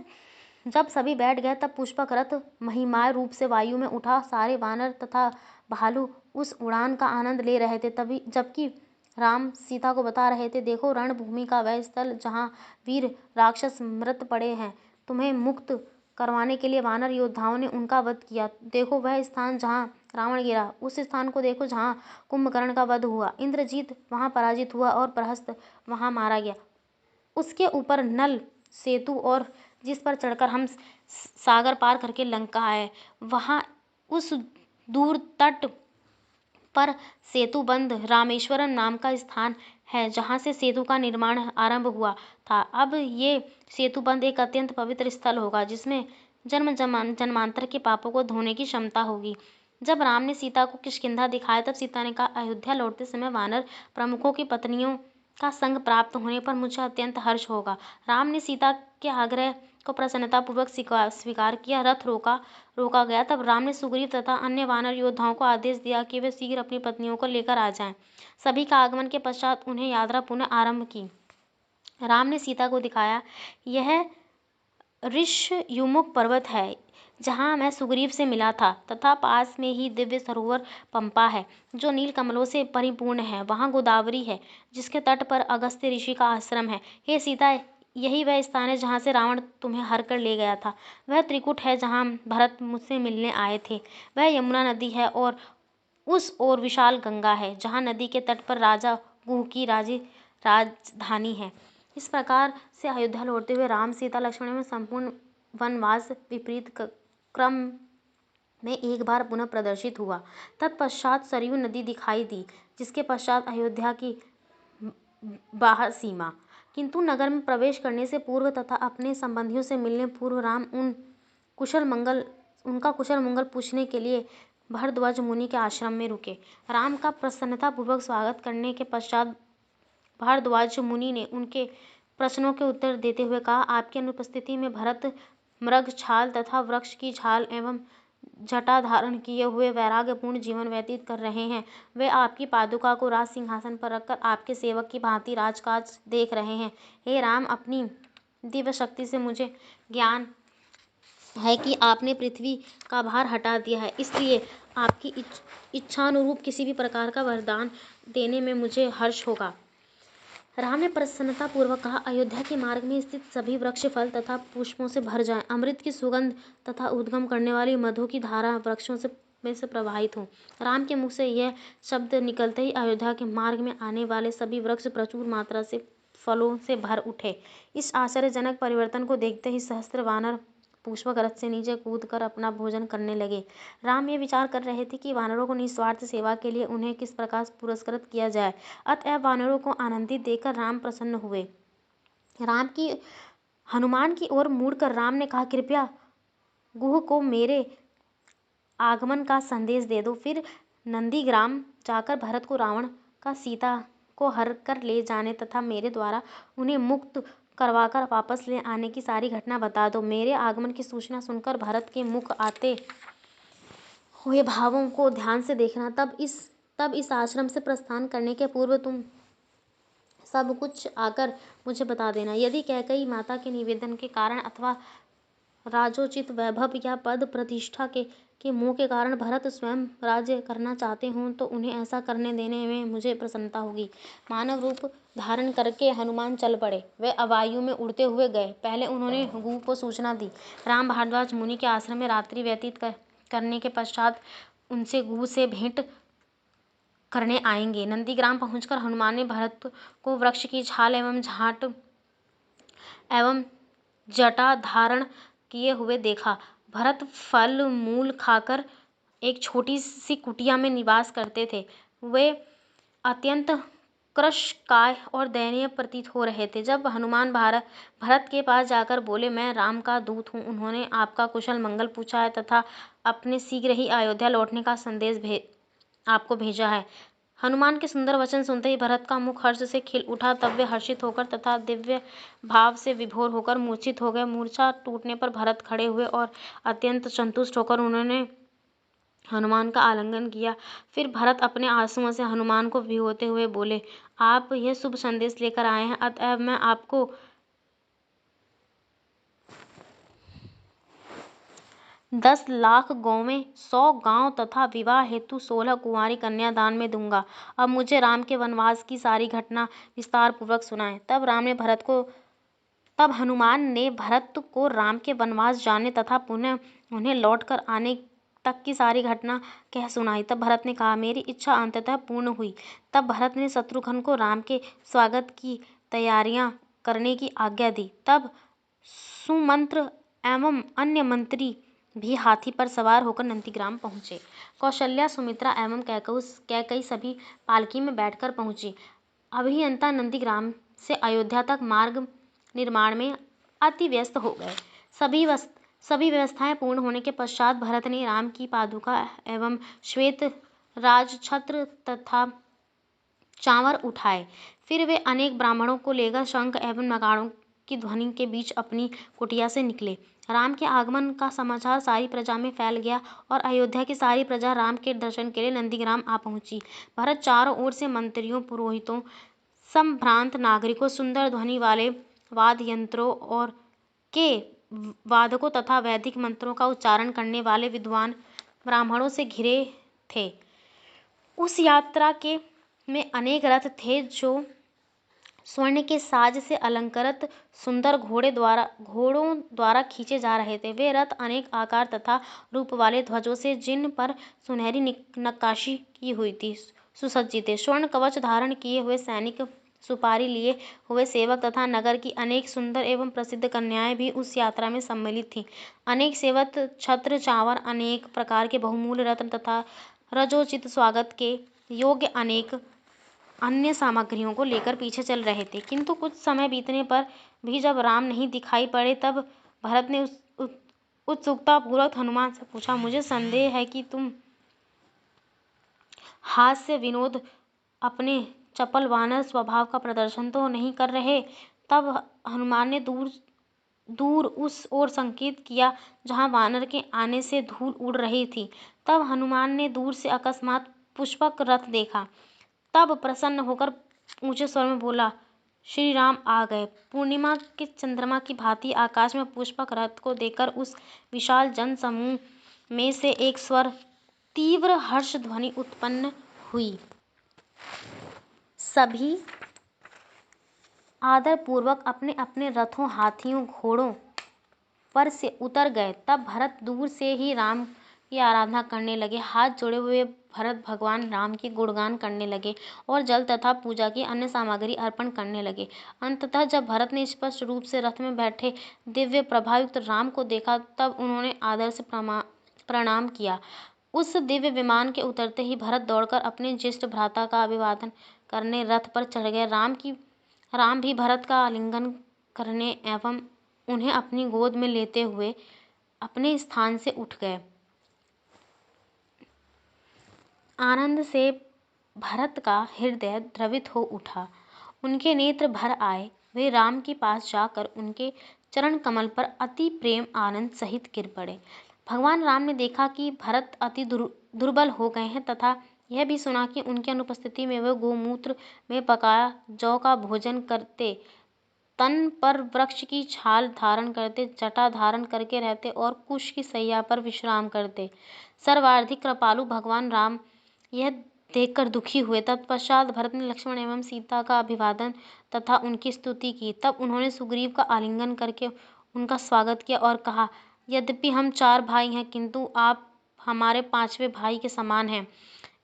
जब सभी बैठ गए, तब पुष्पक रथ महिमाय रूप से वायु में उठा। सारे वानर तथा भालू उस उड़ान का आनंद ले रहे थे। तभी जबकि राम सीता को बता रहे थे, देखो, रणभूमि का वह स्थल जहाँ वीर राक्षस मृत पड़े हैं, तुम्हें मुक्त करवाने के लिए वानर योद्धाओं ने उनका वध किया। देखो, वह स्थान जहाँ रावण गिरा, उस स्थान को देखो जहाँ कुंभकर्ण का वध हुआ। इंद्रजीत वहाँ पराजित हुआ और प्रहस्त वहाँ मारा गया। उसके ऊपर नल सेतु, और जिस पर चढ़कर हम सागर पार करके लंका आए, वहाँ उस दूर तट पर सेतुबंध रामेश्वरम नाम का स्थान है, जहाँ से सेतु का निर्माण आरंभ हुआ था। अब ये सेतुबंध एक अत्यंत पवित्र स्थल होगा, जिसमें जन्मांतर के पापों को धोने की क्षमता होगी। जब राम ने सीता को किष्किंधा दिखाया, तब सीता ने कहा, अयोध्या लौटते समय वानर प्रमुखों की पत्नियों का संग प्राप्त होने पर मुझे अत्यंत हर्ष होगा। राम ने सीता के आग्रह को प्रसन्नतापूर्वक स्वीकार किया। रथ रोका गया। तब राम ने सुग्रीव तथा अन्य वानर योद्धाओं को आदेश दिया कि वे शीघ्र अपनी पत्नियों को लेकर आ जाएं। सभी का आगमन के पश्चात उन्हें यात्रा पुनः आरंभ की। राम ने सीता को दिखाया, यह ऋष्यमुख पर्वत है जहाँ मैं सुग्रीव से मिला था, तथा पास में ही दिव्य सरोवर पंपा है, जो नील कमलों से परिपूर्ण है। वहाँ गोदावरी है, जिसके तट पर अगस्त्य ऋषि का आश्रम है। हे सीता, यही वह स्थान है जहाँ से रावण तुम्हें हर कर ले गया था। वह त्रिकुट है जहाँ भरत मुझसे मिलने आए थे। वह यमुना नदी है, और उस ओर विशाल गंगा है, जहाँ नदी के तट पर राजा गुह की राजधानी है। इस प्रकार से अयोध्या लौटते हुए राम, सीता, लक्ष्मण में संपूर्ण वनवास विपरीत क्रम में एक बार पुनः प्रदर्शित हुआ। तत्पश्चात सरयू नदी दिखाई दी, जिसके पश्चात अयोध्या की बाहर सीमा। किंतु नगर में प्रवेश करने से पूर्व तथा अपने संबंधियों से मिलने पूर्व राम उनका कुशल मंगल पूछने के लिए भरद्वाज मुनि के आश्रम में रुके। राम का प्रसन्नतापूर्वक स्वागत करने के पश्चात भारद्वाज मुनि ने उनके प्रश्नों के उत्तर देते हुए कहा, आपकी अनुपस्थिति में भरत मृग छाल तथा वृक्ष की छाल एवं जटा धारण किए हुए वैराग्यपूर्ण जीवन व्यतीत कर रहे हैं। वे आपकी पादुका को राज सिंहासन पर रखकर आपके सेवक की भांति राजकाज देख रहे हैं। हे राम, अपनी दिव्य शक्ति से मुझे ज्ञान है कि आपने पृथ्वी का भार हटा दिया है, इसलिए आपकी इच्छानुरूप किसी भी प्रकार का वरदान देने में मुझे हर्ष होगा। राम ने प्रसन्नता पूर्वक कहा, अयोध्या के मार्ग में स्थित सभी वृक्ष फल तथा पुष्पों से भर जाएं, अमृत की सुगंध तथा उद्गम करने वाली मधु की धारा वृक्षों में से प्रवाहित हो। राम के मुख से यह शब्द निकलते ही अयोध्या के मार्ग में आने वाले सभी वृक्ष प्रचुर मात्रा से फलों से भर उठे। इस आश्चर्यजनक परिवर्तन को देखते ही सहस्त्र वानर पुष्पक रथ से नीचे कूदकर अपना भोजन करने लगे। राम ये विचार कर रहे थे कि वानरों को निस्वार्थ सेवा के लिए उन्हें किस प्रकार पुरस्कृत किया जाए। अतएव वानरों को आनंदित देखकर राम प्रसन्न हुए। हनुमान की ओर मुड़कर राम ने कहा, कृपया गुह को मेरे आगमन का संदेश दे दो। फिर नंदीग्राम जाकर भरत को रावण का सीता को हर कर ले जाने तथा मेरे द्वारा उन्हें मुक्त करवाकर वापस ले आने की सारी घटना बता दो। मेरे आगमन की सूचना सुनकर भरत के मुख आते हुए भावों को ध्यान से देखना। तब इस आश्रम से प्रस्थान करने के पूर्व तुम सब कुछ आकर मुझे बता देना। यदि कैकेयी माता के निवेदन के कारण अथवा राजोचित वैभव या पद प्रतिष्ठा के मोह के कारण भरत स्वयं राज्य करना चाहते हों तो उन्हें ऐसा करने देने में मुझे प्रसन्नता होगी। मानव रूप धारण करके हनुमान चल पड़े। वे वायु में उड़ते हुए गए। पहले उन्होंने गुह को सूचना दी। राम भारद्वाज मुनि के आश्रम में रात्रि व्यतीत करने के पश्चात उनसे गुह से भेंट करने आएंगे। नंदीग्राम पहुंचकर हनुमान ने भरत को वृक्ष की छाल एवं झाट एवं जटा धारण किए हुए देखा। भरत फल मूल खाकर एक छोटी सी कुटिया में निवास करते थे। वे अत्यंत कृशकाय और दयनीय प्रतीत हो रहे थे। जब हनुमान भरत के पास जाकर बोले, मैं राम का दूत हूँ, उन्होंने आपका कुशल मंगल पूछा है तथा अपने शीघ्र ही अयोध्या लौटने का संदेश आपको भेजा है। हनुमान के सुंदर वचन सुनते ही भरत का मुख हर्ष से खिल उठा। तब वे हर्षित होकर तथा दिव्य भाव से विभोर होकर मूर्छित हो गए। मूर्छा टूटने पर भरत खड़े हुए और अत्यंत संतुष्ट होकर उन्होंने हनुमान का आलिंगन किया। फिर भरत अपने आंसुओं से हनुमान को भिगोते हुए बोले, आप यह शुभ संदेश लेकर आए हैं, अतएव मैं आपको 10 लाख गौवें, 100 गांव तथा विवाह हेतु 16 कुंवारी कन्या दान में दूंगा। अब मुझे राम के वनवास की सारी घटना विस्तार पूर्वक सुनाएं। तब हनुमान ने भरत को राम के वनवास जाने तथा पुनः उन्हें लौटकर आने तक की सारी घटना कह सुनाई। तब भरत ने कहा, मेरी इच्छा अंततः पूर्ण हुई। तब भरत ने शत्रुघ्न को राम के स्वागत की तैयारियां करने की आज्ञा दी। तब सुमंत्र एवं अन्य मंत्री भी हाथी पर सवार होकर नंदीग्राम पहुंचे। कौशल्या, सुमित्रा एवं कैकेयी सभी पालकी में बैठकर पहुंची। अभियंता नंदीग्राम से अयोध्या तक मार्ग निर्माण में अति व्यस्त हो गए। सभी व्यवस्थाएं पूर्ण होने के पश्चात भरत ने राम की पादुका एवं श्वेत राजछत्र तथा चांवर उठाए। फिर वे अनेक ब्राह्मणों को लेकर शंख एवं नगाड़ों की ध्वनि के बीच अपनी कुटिया से निकले। राम के आगमन का समाचार सारी प्रजा में फैल गया और अयोध्या की सारी प्रजा राम के दर्शन के लिए नंदीग्राम आ पहुंची। भरत चारों ओर से मंत्रियों, पुरोहितों, संभ्रांत नागरिकों, सुंदर ध्वनि वाले वाद्य यंत्रों और के वादकों तथा वैदिक मंत्रों का उच्चारण करने वाले विद्वान ब्राह्मणों से घिरे थे। उस यात्रा में अनेक रथ थे जो स्वर्ण के साज से अलंकृत सुंदर घोड़ों द्वारा खींचे जा रहे थे। वे रथ अनेक आकार तथा रूप वाले ध्वजों से, जिन पर सुनहरी नक्काशी की हुई थी, सुसज्जित थे। स्वर्ण कवच धारण किए हुए सैनिक, सुपारी लिए हुए सेवक तथा नगर की अनेक सुंदर एवं प्रसिद्ध कन्याएं भी उस यात्रा में सम्मिलित थीं। अनेक सेवक छत्र, चांवर, अनेक प्रकार के बहुमूल्य रत्न तथा रजोचित स्वागत के योग्य अनेक अन्य सामग्रियों को लेकर पीछे चल रहे थे। किंतु कुछ समय बीतने पर भी जब राम नहीं दिखाई पड़े, तब भरत ने उत्सुकता पूर्वक हनुमान से पूछा, मुझे संदेह है कि तुम हास्य विनोद अपने चपल वानर स्वभाव का प्रदर्शन तो नहीं कर रहे। तब हनुमान ने दूर उस ओर संकेत किया जहाँ वानर के आने से धूल उड़ रही थी। तब हनुमान ने दूर से अकस्मात पुष्पक रथ देखा। तब प्रसन्न होकर ऊंचे स्वर में बोला, श्री राम आ गए। पूर्णिमा के चंद्रमा की भांति आकाश में पुष्पक रथ को देखकर उस विशाल जन समूह में से एक स्वर तीव्र हर्ष ध्वनि उत्पन्न हुई। सभी आदर पूर्वक अपने अपने रथों, हाथियों, घोड़ों पर से उतर गए। तब भरत दूर से ही राम की आराधना करने लगे। हाथ जोड़े हुए भरत भगवान राम की गुणगान करने लगे और जल तथा पूजा की अन्य सामग्री अर्पण करने लगे। अंततः जब भरत ने स्पष्ट रूप से रथ में बैठे दिव्य प्रभायुक्त राम को देखा, तब उन्होंने आदर से प्रणाम किया। उस दिव्य विमान के उतरते ही भरत दौड़कर अपने ज्येष्ठ भ्राता का अभिवादन करने रथ पर चढ़ गए। राम भी भरत का आलिंगन करने एवं उन्हें अपनी गोद में लेते हुए अपने स्थान से उठ गए। आनंद से भरत का हृदय द्रवित हो उठा। उनके नेत्र भर आए। वे राम के पास जाकर उनके चरण कमल पर अति प्रेम आनंद सहित गिर पड़े। भगवान राम ने देखा कि भरत अति दुर्बल हो गए हैं तथा यह भी सुना कि उनकी अनुपस्थिति में वे गोमूत्र में पकाया जौ का भोजन करते, तन पर वृक्ष की छाल धारण करते, जटा धारण करके रहते और कुश की सैया पर विश्राम करते। सर्वाधिक कृपालु भगवान राम यह देखकर दुखी हुए। तत्पश्चात भरत ने लक्ष्मण एवं सीता का अभिवादन तथा उनकी स्तुति की। तब उन्होंने सुग्रीव का आलिंगन करके उनका स्वागत किया और कहा, यद्यपि हम 4 भाई हैं, किंतु आप हमारे 5वें भाई के समान हैं।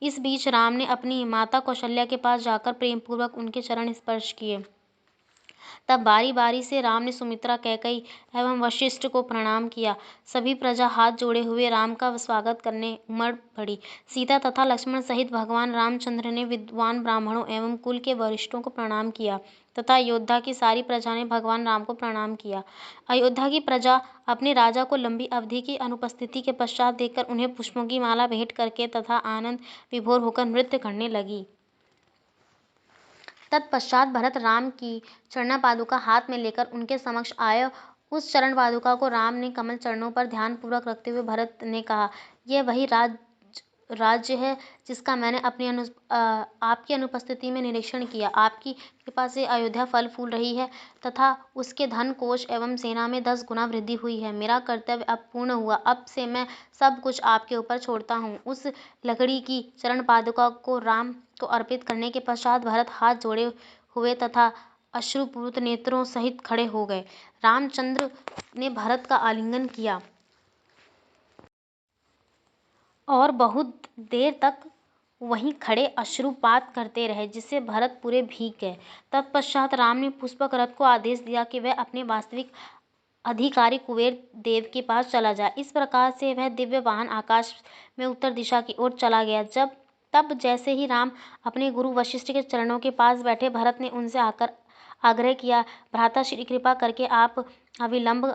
इस बीच राम ने अपनी माता कौशल्या के पास जाकर प्रेमपूर्वक उनके चरण स्पर्श किए। तब बारी बारी से राम ने सुमित्रा, कैकई एवं वशिष्ठ को प्रणाम किया। सभी प्रजा हाथ जोड़े हुए राम का स्वागत करने उमड़ पड़ी। सीता तथा लक्ष्मण सहित भगवान रामचंद्र ने विद्वान ब्राह्मणों एवं कुल के वरिष्ठों को प्रणाम किया तथा अयोध्या की सारी प्रजा ने भगवान राम को प्रणाम किया। अयोध्या की प्रजा अपने राजा को लंबी अवधि की अनुपस्थिति के पश्चात देखकर उन्हें पुष्पों की माला भेंट करके तथा आनंद विभोर होकर नृत्य करने लगी। तत्पश्चात भरत राम की चरण पादुका हाथ में लेकर उनके समक्ष आए। उस चरण पादुका को राम ने कमल चरणों पर ध्यान पूर्वक रखते हुए भरत ने कहा, यह वही राज्य है जिसका मैंने आपकी अनुपस्थिति में निरीक्षण किया। आपकी कृपा से अयोध्या फल फूल रही है तथा उसके धन कोष एवं सेना में 10 गुना वृद्धि हुई है। मेरा कर्तव्य अब पूर्ण हुआ। अब से मैं सब कुछ आपके ऊपर छोड़ता हूँ। उस लकड़ी की चरण पादुका को राम को अर्पित करने के पश्चात भरत हाथ जोड़े हुए तथा अश्रुपूरित नेत्रों सहित खड़े हो गए। रामचंद्र ने भरत का आलिंगन किया और बहुत देर तक वहीं खड़े अश्रुपात करते रहे, जिससे भरत पूरे भीग गए। तत्पश्चात राम ने पुष्पक रथ को आदेश दिया कि वह अपने वास्तविक अधिकारी कुबेर देव के पास चला जाए। इस प्रकार से वह दिव्य वाहन आकाश में उत्तर दिशा की ओर चला गया। तब जैसे ही राम अपने गुरु वशिष्ठ के चरणों के पास बैठे, भरत ने उनसे आग्रह किया, भ्राता श्री, कृपा करके आप अविलंब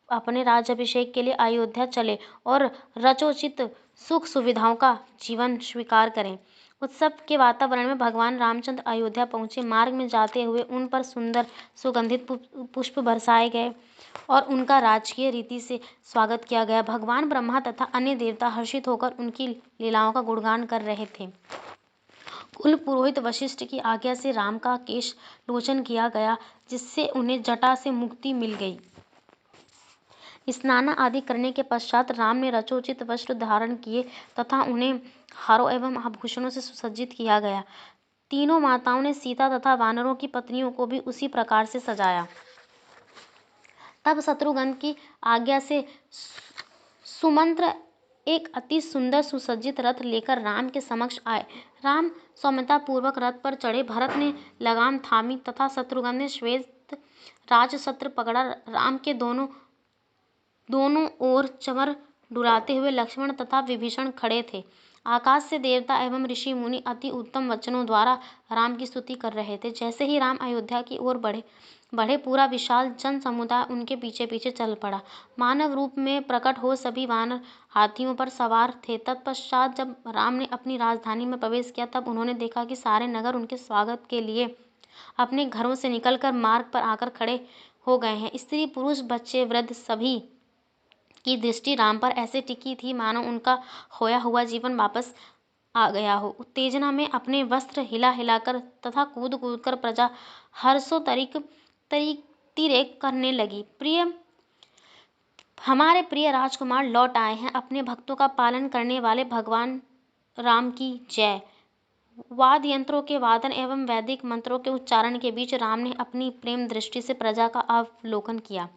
अपने राज्याभिषेक के लिए अयोध्या चले और रचोचित सुख सुविधाओं का जीवन स्वीकार करें। उत्सव के वातावरण में भगवान रामचंद्र अयोध्या पहुंचे। मार्ग में जाते हुए उन पर सुंदर सुगंधित पुष्प बरसाए गए और उनका राजकीय रीति से स्वागत किया गया। भगवान ब्रह्मा तथा अन्य देवता हर्षित होकर उनकी लीलाओं का गुणगान कर रहे थे। कुल पुरोहित वशिष्ठ की आज्ञा से राम का केश लोचन किया गया, जिससे उन्हें जटा से मुक्ति मिल गई। स्नान आदि करने के पश्चात राम ने रचोचित वस्त्र धारण किए तथा उन्हें हारों एवं आभूषणों से सुसज्जित किया गया। तीनों माताओं ने सीता तथा वानरों की पत्नियों को भी उसी प्रकार से सजाया। तब शत्रुघ्न की आज्ञा से सुमंत्र एक अति सुंदर सुसज्जित रथ लेकर राम के समक्ष आए। राम सौम्यता पूर्वक रथ पर चढ़े। भरत ने लगाम थामी तथा शत्रुघ्न ने श्वेत राजछत्र पकड़ा। राम के दोनों ओर चमर डुलाते हुए लक्ष्मण तथा विभीषण खड़े थे। आकाश से देवता एवं ऋषि मुनि अति उत्तम वचनों द्वारा राम की स्तुति कर रहे थे। जैसे ही राम अयोध्या की ओर बढ़े पूरा विशाल जन समुदाय उनके पीछे पीछे चल पड़ा। मानव रूप में प्रकट हो सभी वानर हाथियों पर सवार थे। तत्पश्चात जब राम ने अपनी राजधानी में प्रवेश किया तब उन्होंने देखा कि सारे नगर उनके स्वागत के लिए अपने घरों से निकलकर मार्ग पर आकर खड़े हो गए हैं। स्त्री पुरुष बच्चे वृद्ध सभी की दृष्टि राम पर ऐसे टिकी थी मानो उनका खोया हुआ जीवन वापस आ गया हो। उत्तेजना में अपने वस्त्र हिला हिलाकर तथा कूद कूद कर प्रजा तिरेक करने लगी। हमारे प्रिय राजकुमार लौट आए हैं, अपने भक्तों का पालन करने वाले भगवान राम की जय। वाद्य यंत्रों के वादन एवं वैदिक मंत्रों के उच्चारण के बीच राम ने अपनी प्रेम दृष्टि से प्रजा का अवलोकन किया।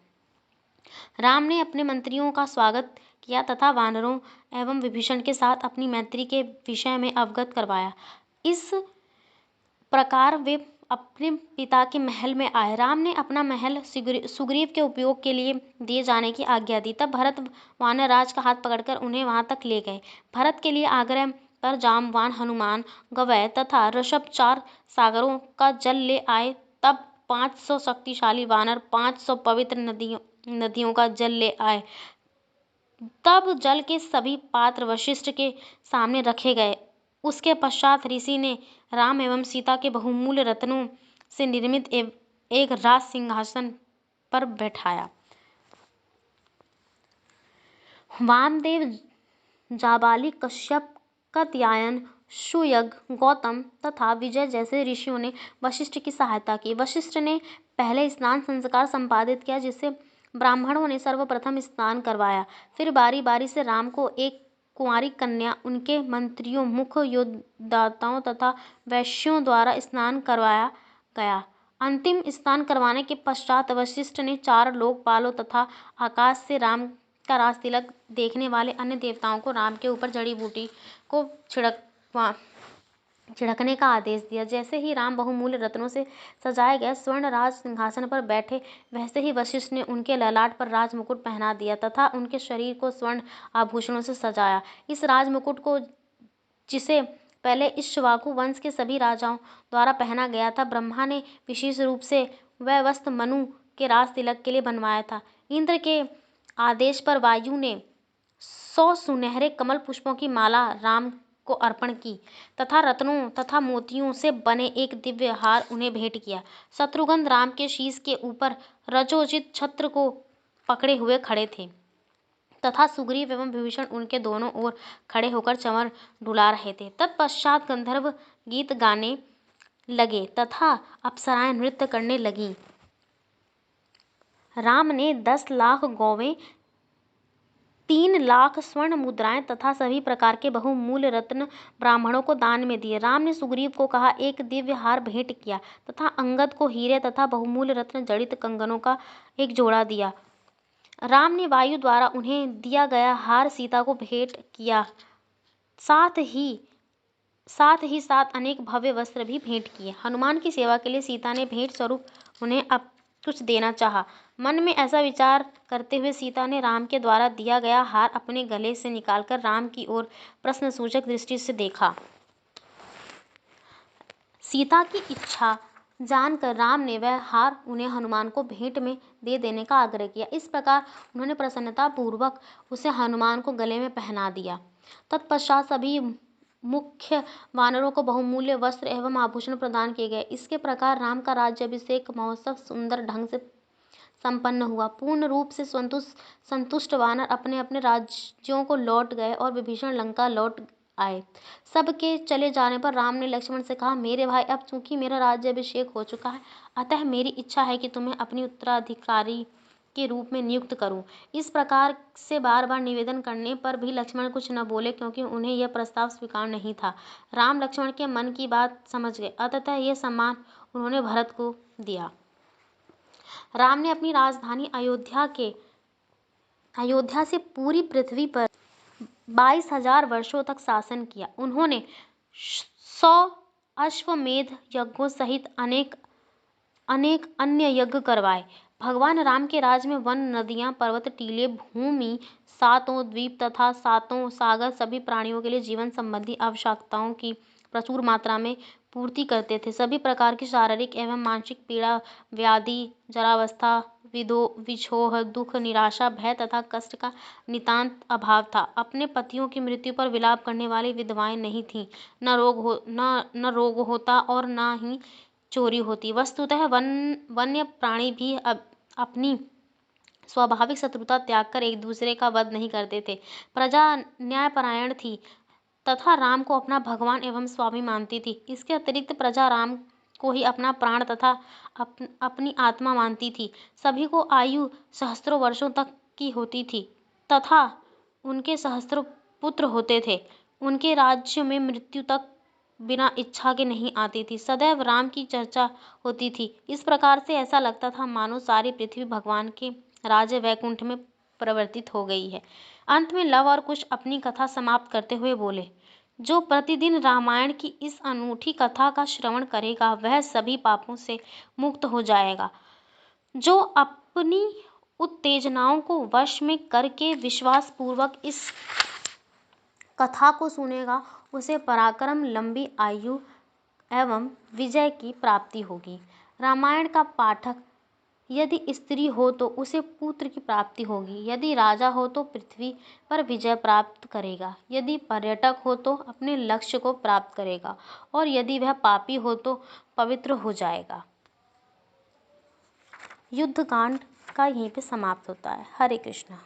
राम ने अपने मंत्रियों का स्वागत किया तथा वानरों एवं विभीषण के साथ अपनी मैत्री के विषय में अवगत करवाया। इस प्रकार वे अपने पिता के महल में आए। राम ने अपना महल सुग्रीव के उपयोग के लिए दिए जाने की आज्ञा दी। तब भरत वानरराज का हाथ पकड़कर उन्हें वहां तक ले गए। भरत के लिए आग्रह पर जामवान, हनुमान, गवय तथा ऋषभ 4 सागरों का जल ले आए। तब 500 शक्तिशाली वानर 500 पवित्र नदियों का जल ले आए। तब जल के सभी पात्र वशिष्ठ के सामने रखे गए। उसके पश्चात ऋषि ने राम एवं सीता के बहुमूल्य रत्नों से निर्मित एक राज सिंहासन पर बैठाया। वामदेव, जाबाली, कश्यप, कात्यायन, सुयग, गौतम तथा विजय जैसे ऋषियों ने वशिष्ठ की सहायता की। वशिष्ठ ने पहले स्नान संस्कार संपादित किया, जिससे ब्राह्मणों ने सर्वप्रथम स्नान करवाया। फिर बारी बारी से राम को एक कुंवारी कन्या, उनके मंत्रियों, मुख्य योद्धाओं तथा वैश्यों द्वारा स्नान करवाया गया। अंतिम स्नान करवाने के पश्चात वशिष्ठ ने 4 लोकपालों तथा आकाश से राम का राज तिलक देखने वाले अन्य देवताओं को राम के ऊपर जड़ी बूटी को छिड़कने का आदेश दिया। जैसे ही राम बहुमूल्य रत्नों से सजाए गए स्वर्ण राज सिंहासन पर बैठे, वैसे ही वशिष्ठ ने उनके ललाट पर राज मुकुट पहना दिया तथा उनके शरीर को स्वर्ण आभूषणों से सजाया। इस राज मुकुट को, जिसे पहले इक्ष्वाकु वंश के सभी राजाओं द्वारा पहना गया था, ब्रह्मा ने विशेष रूप से वह वस्त्र मनु के राज तिलक के लिए बनवाया था। इंद्र के आदेश पर वायु ने 100 सुनहरे कमल पुष्पों की माला राम को अर्पण की तथा रत्नों तथा मोतियों से बने एक दिव्य हार उन्हें भेंट किया। शत्रुघ्न राम के शीश के ऊपर रजोचित छत्र को पकड़े हुए खड़े थे तथा सुग्रीव एवं विभीषण उनके दोनों ओर खड़े होकर चंवर डुला रहे थे। तत्पश्चात गंधर्व गीत गाने लगे तथा अप्सराएं नृत्य करने लगीं। राम ने 10 लाख गौवें, 3 लाख स्वर्ण मुद्राएं तथा सभी प्रकार के बहुमूल्य रत्न ब्राह्मणों को दान में दिए। राम ने सुग्रीव को कहा एक दिव्य हार भेंट किया तथा अंगद को हीरे तथा बहुमूल्य रत्न जड़ित कंगनों का एक जोड़ा दिया। राम ने वायु द्वारा उन्हें दिया गया हार सीता को भेंट किया। साथ ही साथ अनेक भव्य वस्त्र भी भेंट किए। हनुमान की सेवा के लिए सीता ने भेंट स्वरूप उन्हें अब कुछ देना चाहा। मन में ऐसा विचार करते हुए सीता ने राम के द्वारा दिया गया हार अपने गले से निकालकर राम की ओर प्रश्नसूचक दृष्टि से देखा। सीता की इच्छा जानकर राम ने वह हार उन्हें हनुमान को भेंट में दे देने का आग्रह किया। इस प्रकार उन्होंने प्रसन्नता पूर्वक उसे हनुमान को गले में पहना दिया। तत्पश्चात सभी मुख्य वानरों को बहुमूल्य वस्त्र एवं आभूषण प्रदान किए गए। इसके प्रकार राम का राज्याभिषेक महोत्सव सुंदर ढंग से संपन्न हुआ। पूर्ण रूप से संतुष्ट वानर अपने अपने राज्यों को लौट गए और विभीषण लंका लौट आए। सबके चले जाने पर राम ने लक्ष्मण से कहा, मेरे भाई, अब चूंकि मेरा राज्याभिषेक हो चुका है, अतः मेरी इच्छा है कि तुम्हें अपनी उत्तराधिकारी के रूप में नियुक्त करूं। इस प्रकार से बार बार निवेदन करने पर भी लक्ष्मण कुछ न बोले, क्योंकि उन्हें यह प्रस्ताव स्वीकार नहीं था। राम लक्ष्मण के मन की बात समझ गए, अतः यह सम्मान उन्होंने भरत को दिया। राम ने अपनी राजधानी अयोध्या से पूरी पृथ्वी पर 22,000 वर्षों तक शासन किया। उन्होंने 100 अश्वमेध यज्ञों सहित अनेक अन्य यज्ञ करवाए। भगवान राम के राज में वन, नदियां, पर्वत, टीले, भूमि, सातों द्वीप तथा सातों सागर सभी प्राणियों के लिए जीवन संबंधी आवश्यकताओं की प्रचुर मात्रा में पूर्ति करते थे। सभी प्रकार की शारीरिक एवं मानसिक पीड़ा, व्याधि, जरावस्था, विछोह, दुख, निराशा, भय तथा कष्ट का नितांत अभाव था। अपने पतियों की मृत्यु पर विलाप करने वाली विधवाएं नहीं थीं। न रोग होता और न ही चोरी होती। वस्तुतः वन्य प्राणी भी अपनी स्वाभाविक शत्रुता त्याग कर एक दूसरे का वध नहीं करते थे। प्रजा न्यायपरायण थी तथा राम को अपना भगवान एवं स्वामी मानती थी। इसके अतिरिक्त प्रजा राम को ही अपना प्राण तथा अपनी आत्मा मानती थी। सभी को आयु सहस्त्रों वर्षों तक की होती थी तथा उनके सहस्त्रों पुत्र होते थे। उनके राज्य में मृत्यु तक बिना इच्छा के नहीं आती थी। सदैव राम की चर्चा होती थी। इस प्रकार से ऐसा लगता था मानो सारी पृथ्वी भगवान के राज्य वैकुंठ में परिवर्तित हो गई है। अंत में लव और कुश अपनी कथा समाप्त करते हुए बोले, जो प्रतिदिन रामायण की इस अनूठी कथा का श्रवण करेगा वह सभी पापों से मुक्त हो जाएगा। जो अपनी उत्तेजनाओं को वश में करके विश्वास पूर्वक इस कथा को सुनेगा उसे पराक्रम, लंबी आयु एवं विजय की प्राप्ति होगी। रामायण का पाठक यदि स्त्री हो तो उसे पुत्र की प्राप्ति होगी। यदि राजा हो तो पृथ्वी पर विजय प्राप्त करेगा। यदि पर्यटक हो तो अपने लक्ष्य को प्राप्त करेगा और यदि वह पापी हो तो पवित्र हो जाएगा। युद्धकांड का यहीं पे समाप्त होता है। हरे कृष्णा।